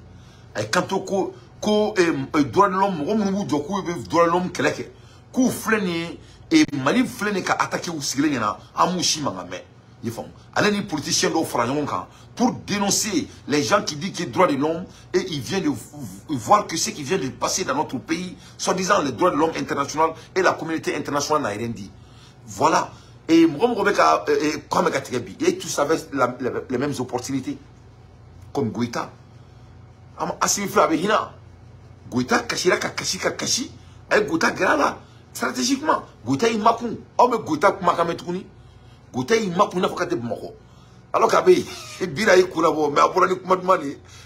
Speaker 1: et quand ko droit de l'homme ko mu do ko droit de l'homme kele ke ku fleni et Mali fleni ka attaquer ou sigler na amushi mangame il faut aller les politiciens do franyon kan pour dénoncer les gens qui disent qu'il y a droit de l'homme et ils viennent de voir que ce qui vient de passer dans notre pays, soi-disant les droits de l'homme international et la communauté internationale n'a rien dit. Voilà. Et tous avaient les mêmes opportunités. Comme Goïta. Goïta, Kachira, Kashi, et Goïta, Grala, stratégiquement. Goïta, il m'a pris. Oh, mais Goïta, Makametrouni. Goïta, il m'a pris. Alors qu'après, il bira y koulabo, mais après on demande,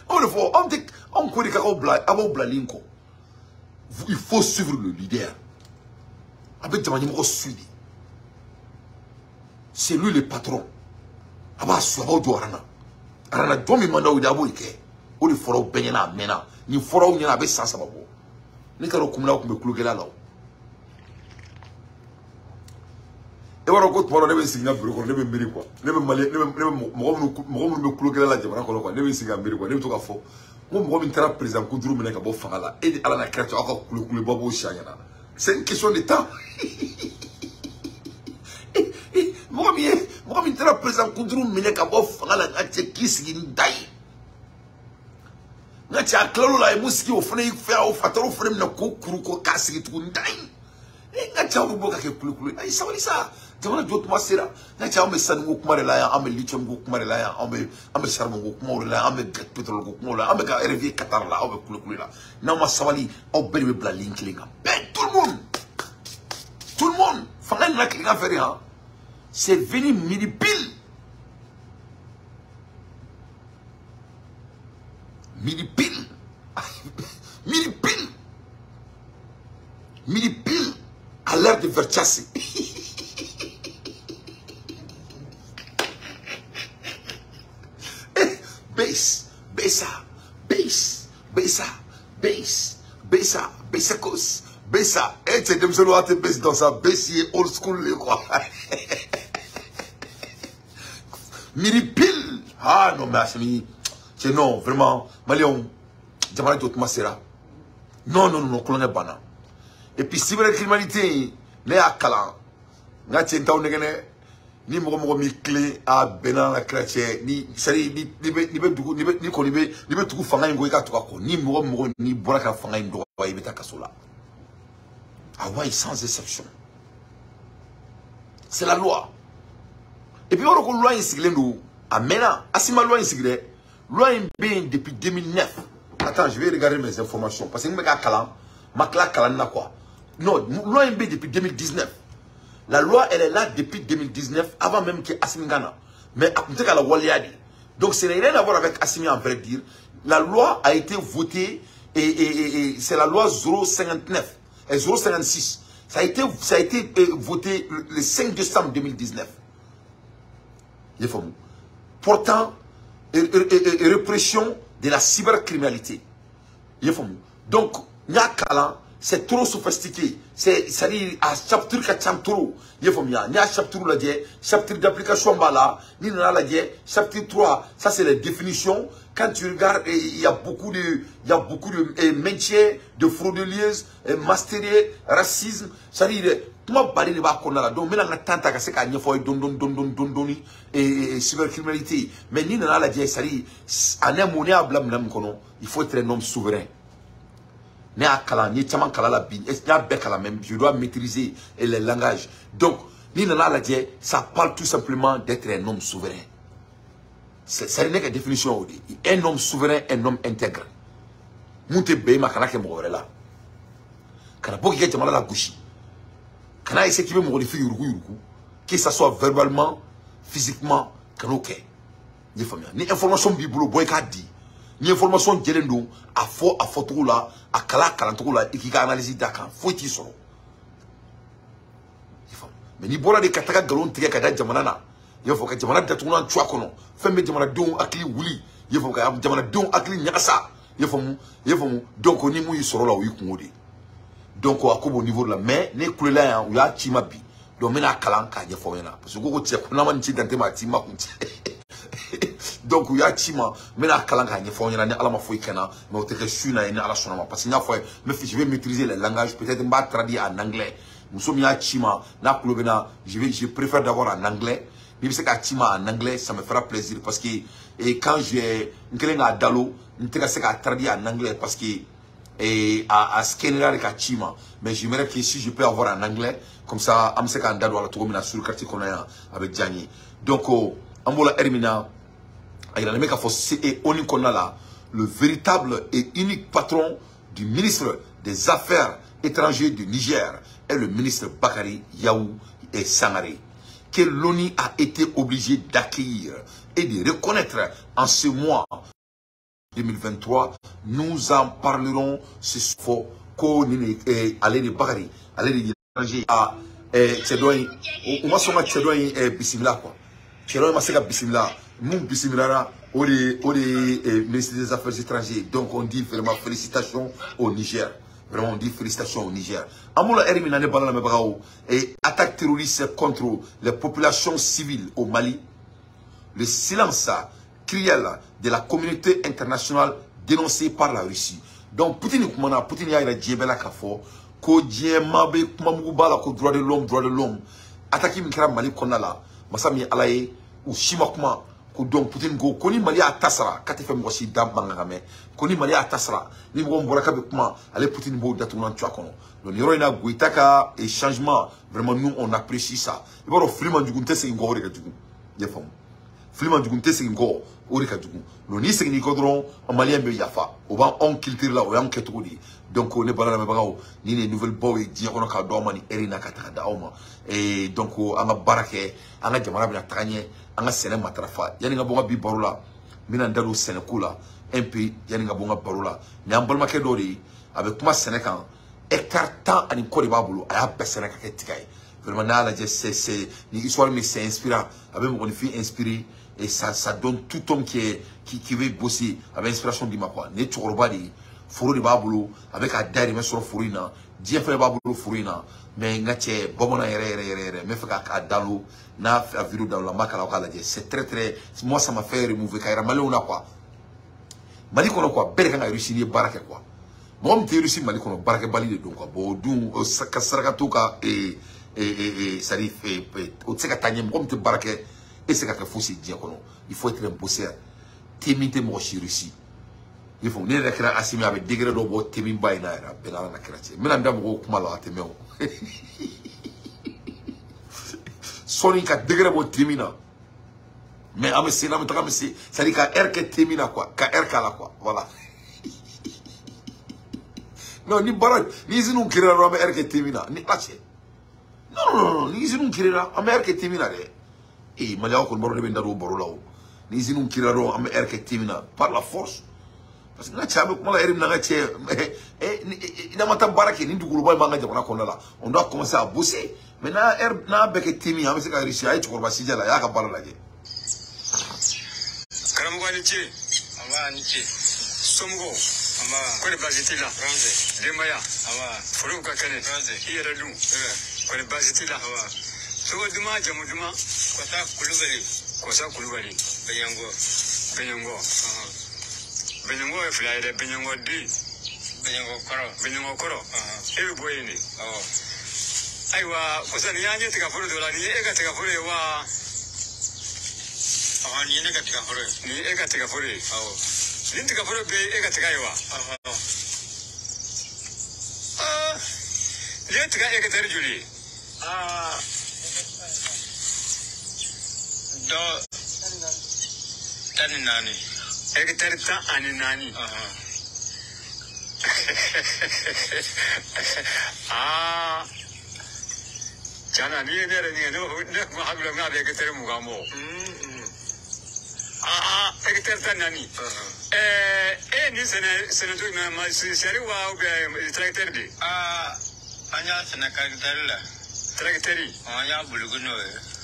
Speaker 1: on le faut, on connaît linko. Il faut suivre le leader. Après demande moi suivi. C'est lui le patron. Aba suaba do arana. Arana do mi manda o dabo ike. O le foro benyana mena. Ni foro nyana be sansa babo. Ni karo kumla ko be kulugela law. Et voilà quoi, tu ne signer bureau, ne me quoi. Ne me malé, ne me cloquer la jamana quoi. Ne me signer bureau quoi. Ne me toka fo. Moi me tera président Koudrou mena ka bo fangala. Et ala na créature encore le babo chanyana. C'est une question de temps. Moi me tera président Koudrou mena ka bo fangala ngati kisi ndai. Ngati aklalo la emuski o fane fa o fataro fane na ko kuru ko kasi tu ndai. Ngati awu boka ke kulu. Ai sawali sa. Jamana jotuma sera na cha ambe san ngukuma la ya ambe lithium ngukuma la ya ambe charbon ngukuma la ambe pétrole ngukuma la ambe ka RV Qatar la ambe kulu la na ma sawali au beli bla linklinga ben tout le monde fanga na klinga faire hein c'est venu midi pile à l'heure de Versace. Bessa, et c'est comme ça que tu as dans sa baissier old school quoi. Midi pile. Ah non mais c'est non vraiment Malion, Jamana Jotuma Sera. Non, colonel Bana. Et puis si vous avez la criminalité, les akalan, n'atien taou negene, ni mogo mi clé à Benan la chrétien, ni sari ni tout fanga ngo ka ko ni mogo ni boraka fanga ndo wa ibeta kasola. Ah ouais, sans exception. C'est la loi. Et puis on a loi insiglée nous. Ah maintenant, asima loi insiglée, loi bien depuis 2009. Attends, je vais regarder mes informations parce que je me gars kalan, makla kalan na quoi. Non, loi bien depuis 2019. La loi, elle est là depuis 2019, avant même que Assimi Ghana. Mais à côté de la Waliadi. Donc, ce n'est rien à voir avec Assimi, en vrai dire. La loi a été votée, et c'est la loi 059 et 056. Ça a été voté le 5 décembre 2019. Il faut. Portant répression de la cybercriminalité. Il faut. Donc, Nyakala, c'est trop sophistiqué. C'est-à-dire, à chapitre 4 trop. Il faut bien. Il y a chapitre d'application, ni chapitre 3. Ça, c'est les définitions. Quand tu regardes, il y a beaucoup de métiers, de frauduleuses, masteriers, racisme. C'est-à-dire, tout le monde va connaître. Donc, maintenant, on a tant à faire qu'il faut et cybercriminalité. Mais ni dans la dit, c'est-à-dire, il faut être un homme souverain. Je dois maîtriser les langages. Donc, ça parle tout simplement d'être un homme souverain. C'est une définition. Un homme souverain, un homme intègre. Monte Bema Kanake Morela. Kanaboki Jamala la Gouchi. Kana essaie qui veut modifier Yuruku. Que ça soit verbalement, physiquement, Kanoke. Ni information Bibulo Boyka dit. Ni information Djelendo, à photo là, à Kalantou là, et qui a analysé Dakar. Faut y soro. Mais ni bola de Kataka Galon Tia Kada Jamanana. Il faut que Jamana Datouna Chuakono. Femme Jamana Don Akli Wuli. Il faut que Jamana Don Akli Nyasa. Donc on est mouillé sur là où il commode. Donc au niveau de la mais ne coule là où il y a Timabi. Donc maintenant Kalanka il faut là parce que go tiens qu'on a manti dans tes matima. Donc il y a Tima maintenant Kalanka il faut là ne ala ma foi kana mais on te que suna ni ala sonama parce que fois mais je vais maîtriser les langages peut-être pas traduire en anglais. Nous sommes ya Tima na coulebena je préfère d'avoir en anglais. Mais c'est qu'à Tima en anglais ça me fera plaisir parce que et quand j'ai un à Dalo je sais qu'à traduire en anglais parce que et à scanner avec Tima mais j'aimerais que si je peux avoir en anglais comme ça am se kan dado ala to mina sur quartier qu'on a avec Diani donc ambola Hermina ayana le mec a forcé et on y là le véritable et unique patron du ministre des Affaires étrangères du Niger est le ministre Bakari Yaou et Sangaré que l'ONU a été obligé d'accueillir et de reconnaître en ce mois 2023. Nous en parlerons ce soir. Allez de Bakari, allez de l'étranger à Tchedoy. On va s'en Tchedoy Bissimila quoi. Tchedoy Maseka Bissimila. Nous Bissimila au ministre des Affaires étrangères. Donc on dit vraiment félicitations au Niger. Vraiment on dit félicitations au Niger. Amoula Hermina ne parle pas et attaque terroriste contre les populations civiles au Mali. Le silence criel de la communauté internationale dénoncé par la Russie. Donc Poutine y a djebela kafo ko djema be kumamuba la ko droit de l'homme attaque mikra Mali konala masami alaye ou shima kuma ko donc Poutine go koni Mali atasra katefe moshi dam bangame koni Mali atasra ni mo mboraka be kuma ale Poutine bo datunan twa kono donc yoro ina goitaka et changement vraiment nous on apprécie ça il va offrir du gunte c'est ngore ka dugu yefam Flima du gunte c'est ngo orika dugu no ni c'est ni kodron en malien be yafa o ba on culture là o yan ketodi donc on est balala me bagaw ni les nouvelles boy di kono ka do mani erina ka ta daoma et donc anga barake anga jamana bina tanye anga sene matrafa yani nga bonga bi barula mina ndalo sene kula MP yani nga bonga barula ni ambalma ke dori avec kuma sene kan hectare temps ani ko de babulu aya besene ka ketikay vraiment là c'est ni histoire mais c'est inspirant avec mon fille inspiré et ça donne tout homme qui veut bosser avec inspiration de ma part ne choroba di furu de babulu avec a dari mais sur furina dia fait babulu furina mais ngache bomona re mais fait ka dalu na a vidéo dans la makala kala c'est très moi ça m'a fait remover kaira malona quoi mali kono quoi bel kan réussir ni baraka quoi moi me réussir mali kono baraka bali de donc quoi bo dum kasaraka tuka et ça dit au tseka tanye mo me baraka et c'est quelque chose qui il faut être un bosseur témité mo chirurgie il faut ne rekra asimi avec degré do bo témi bayna era bela na kratche mina ndam ko kuma la temeo soni ka degré bo témina mais ame sina me taka c'est ça dit ka RK témina quoi ka RK la quoi voilà non ni barak ni zinu kirira ro ame RK témina ni pache non ni zinu kirira ame RK témina de et Malia ko boro de ndaro boro lawo ni zinu kiraro am erke timina par la force parce que na chabe ko la erim na che ina mata barake ni dugulu boy manga jabona ko la on doit commencer à bosser mais na beke timi am se ka rishi ay ko ba sijala ya ka bala laje
Speaker 3: karam ko ni che ama ni che somgo ama ko de bazitila franze de maya ama furu ka kane franze iyara lu ko de bazitila ama so duma jamu duma Kosa kulubali benyango e fly de benyango di benyango koro e boy ni aiwa kosa ni anje tika furu dola ni e ga tika furu wa ni ne ga tika furu ni e ga tika furu ni tika furu be e ga tika iwa ni tika e ga tere juli do tani nani hectare ta ani nani jana ni ne no ma habla ma be hectare mugamo hectare ta nani ni sene to ma seri wa be tractor di anya sene ka la tractor anya buluguno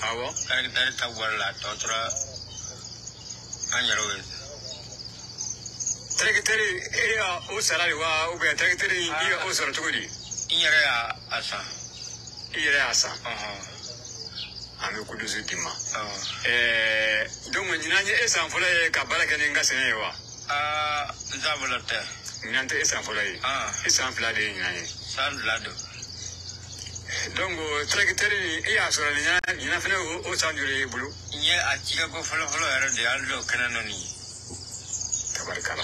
Speaker 3: awo tractor ta wala totra anyaro Treketeri area o salari wa o be treketeri ia o soro tuguri.
Speaker 4: Inyere asa.
Speaker 3: Iere asa. Ame kuduzu dima. Donc nyinanye esa mfola ka baraka ne ngasene wa.
Speaker 4: Zabolate.
Speaker 3: Nyante esa mfola yi. Esa mfola de nyinanye.
Speaker 4: Sandlado.
Speaker 3: Donc treketeri ia soro nyina fene o sanjure bulu.
Speaker 4: Nye achika ko folo yaro de aldo kananoni.
Speaker 3: Tabarkala.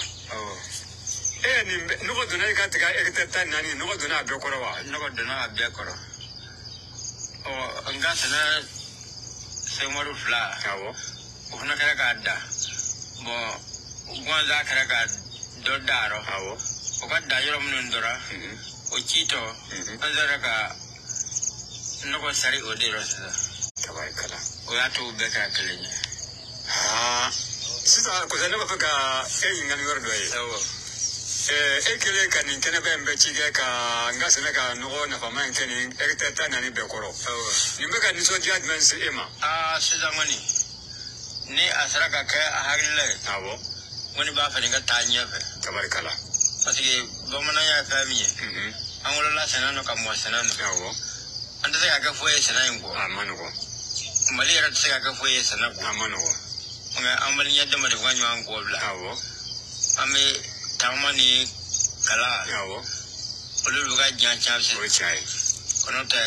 Speaker 3: Ni nuko dona ka tiga eketa nani nuko dona be koro wa.
Speaker 4: Nuko dona be koro. Ngasana semoru fla.
Speaker 3: Awo.
Speaker 4: Ufuna kara kada. Bo gwanza kara kada dodaro.
Speaker 3: Awo.
Speaker 4: Okada yoro munondora. Ochito. Azara ka nuko sari odero sa.
Speaker 3: Tabarkala.
Speaker 4: Oyatu beka kelenya.
Speaker 3: Sisa ko zana ba ka ngani wor do yi.
Speaker 4: Awo.
Speaker 3: Ekele ka nin kene be mbe chige ka ngasene ka no na fama nkeni eketa nani be koro. Nimbe ka niso judgment se ema.
Speaker 4: Sizamani. Ni asraka ka harile.
Speaker 3: Awo.
Speaker 4: Woni ba fa dinga tanya fe.
Speaker 3: Tabarkala.
Speaker 4: Parce que bomana ya famiye. Angola la sanano ka mo sanano.
Speaker 3: Awo.
Speaker 4: Anda ya ka foye sanango.
Speaker 3: Amanu ko.
Speaker 4: Mali ya tsaya ka foye sanango.
Speaker 3: Amanu ko.
Speaker 4: Nga amali ya dama de wanyo ango bla.
Speaker 3: Awo.
Speaker 4: Ame tamani kala.
Speaker 3: Awo.
Speaker 4: Olu ga jan chapse.
Speaker 3: O chai.
Speaker 4: Kono te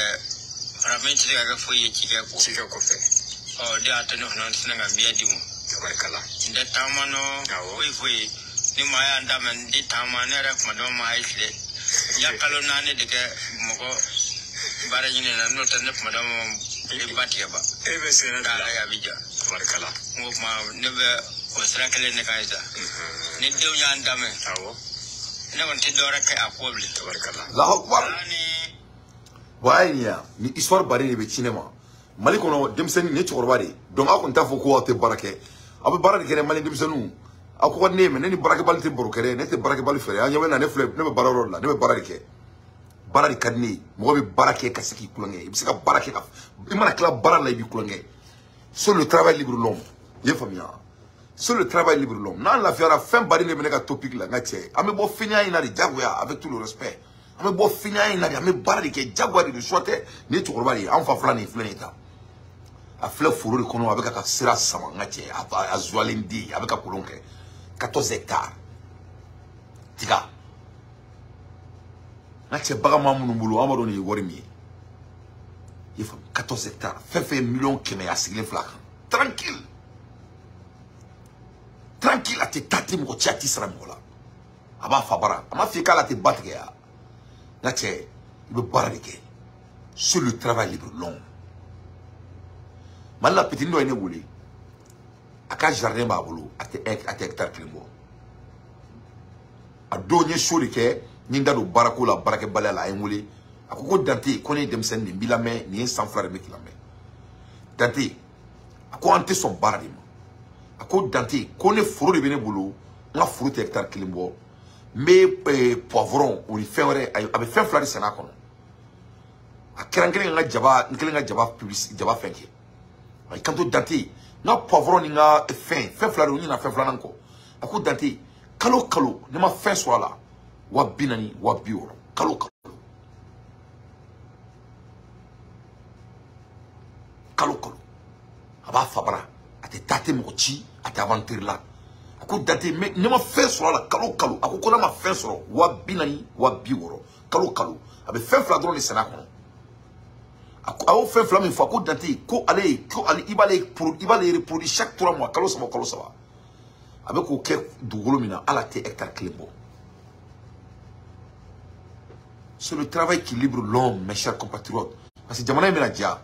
Speaker 4: paramenti de ka foye chike ko.
Speaker 3: Chike ko fe.
Speaker 4: De atano non sinanga miadimu.
Speaker 3: Tabarkala.
Speaker 4: Nde tamano foye ni maya ndamen di tamane ra kuma do ma isle. Ya kalo nane de ke moko bara nyine na no tan kuma do mo batia ba.
Speaker 3: Ebe sena
Speaker 4: Dala ya bija.
Speaker 3: Tabarkala.
Speaker 4: Ngoma nebe osrakele ne kaisa. Ni dew nya ndame.
Speaker 3: Awo.
Speaker 4: Ne won tidora ke akoble.
Speaker 3: Tabarkala.
Speaker 1: Allahu Akbar.
Speaker 4: Ani
Speaker 1: Waya ni histoire bari ne be cinéma. Mali kono demseni ne chorba de. Donc akon ta fo ko te barake. Abu barake kere mali demsenu. Ako ne me ne barake balti borokere ne te barake bal fere. Anya wena ne flep ne be bararo la ne be barake. Barari kadni mo be barake kasiki kulonge. Ibisika barake ka. Imana kla barala ibi kulonge. Sur le travail libre l'homme. Ye famia. Sur le travail libre l'homme. Nan la fiara fin bari ne meneka topic la ngache. Ame bo finia ina di jagoya avec tout le respect. Ame bo finia ina di ame barari ke jagoya di choite ne chorba di anfa flani flenita. A fleur furu de kono avec ka sira sama ngache a zwalindi avec ka kolonke 14 hectares. Tiga. Ngache baga mamu mbulu amado ni worimi. Il faut 14 hectares. Fait millions qui m'est assigné flac. Tranquille. Tranquille à te tati mo chati sera mola. Aba fabara. Ama fika la te battre ya. Ngache, il veut barriquer. Sur le travail libre long. Mala petit ndo ene bouli. Aka jardin ba bulu ate hectare klimbo. A donye shori ke ninda do barako la barake balala en wuli. Akoko Dante kone demsen ni bilame ni sans frère me kilame. Dante ako ante son baradim. Ako Dante kone furu de bene bulu nga furu te hectare kilimbo. Me poivron ou ni fenre abe fen flari sana kono. Akerangere nga jaba publicité jaba fenke. Ay kanto Dante nga poivron ni nga fen flari ni na fen flana ko. Ako Dante kalo ne ma fen swala wa binani wa bioro kalo kalo aba fabra ate tate mo chi ate aventure la ako Dante me ne ma fen swala kalo ako ko na ma fen swala wa binani wa bioro kalo abe fen fla drone sana ko ako awo fen fla mi fo ako Dante ko ale ibale reproduire chaque 3 mois kalo sama avec aucun dougolo mina à la terre hectare clébo. C'est le travail qui libre l'homme, mes chers compatriotes. Parce que Jamana est déjà.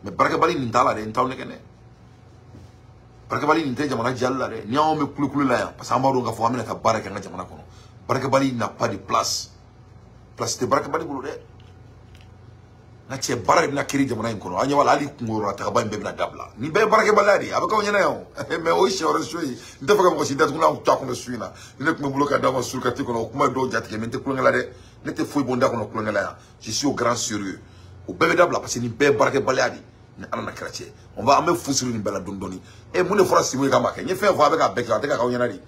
Speaker 1: Mais Barakabali n'intala de n'taou nekene. Barakabali n'inte Jamana jalla de. Ni on me kulu là. Parce que Amaro nga fo amena ta Baraka nga Jamana kono. Barakabali n'a pas de place. Place de Barakabali bulu de. Na che bara na kiri Jamana inkono. Anya wala ali ngoro atakaba mbebe na dabla. Ni be Barakabali abaka onyana yo. Mais o shoro shui. Ndafaka mo shinda tukuna utako no shuina. Ni ne kumbuloka dawa sulkati kono kuma do jatike mente kulanga de. N'était fouille bonda qu'on a là. Je suis au grand sérieux. Au bébé d'abla parce que ni bébé barke baladi. Ni anana chrétien. On va amener fou sur une belle dondoni. Et mon frère si vous gamaka. Ni fait voir avec un bec avec un yonari.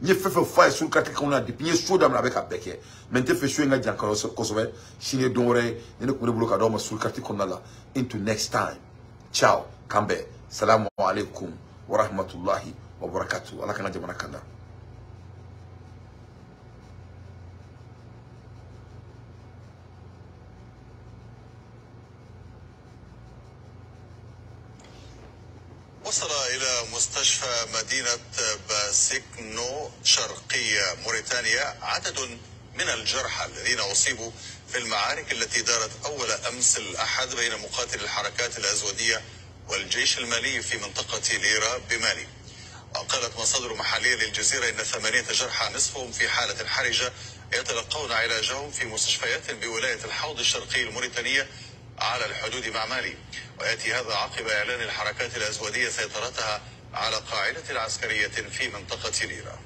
Speaker 1: Ni fait faire sur le qu'on a depuis ni chaud d'âme avec un bec. Maintenant fait chaud n'ga encore Kosovo. Si ne donnerait ni ne connaît bloqué d'homme sur le quartier qu'on a là. Into next time. Ciao. Kambe. Salam alaikum wa rahmatullahi wa barakatuh. Allah kana jamana kanda.
Speaker 2: وصل إلى مستشفى مدينة باسكنو شرقي موريتانيا عدد من الجرحى الذين أصيبوا في المعارك التي دارت أول أمس الأحد بين مقاتلي الحركات الأزودية والجيش المالي في منطقة ليرا بمالي. وقالت مصادر محلية للجزيرة إن 8 جرحى نصفهم في حالة حرجة يتلقون علاجهم في مستشفيات بولاية الحوض الشرقي الموريتانية على الحدود مع مالي. ويأتي هذا عقب إعلان الحركات الأزودية سيطرتها على قاعدة عسكرية في منطقة ليرا.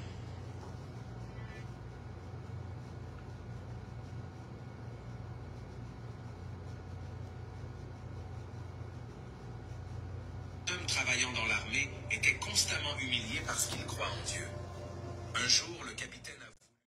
Speaker 5: Hommes travaillant dans l'armée étaient constamment humiliés parce qu'ils croient en Dieu. Un jour, le capitaine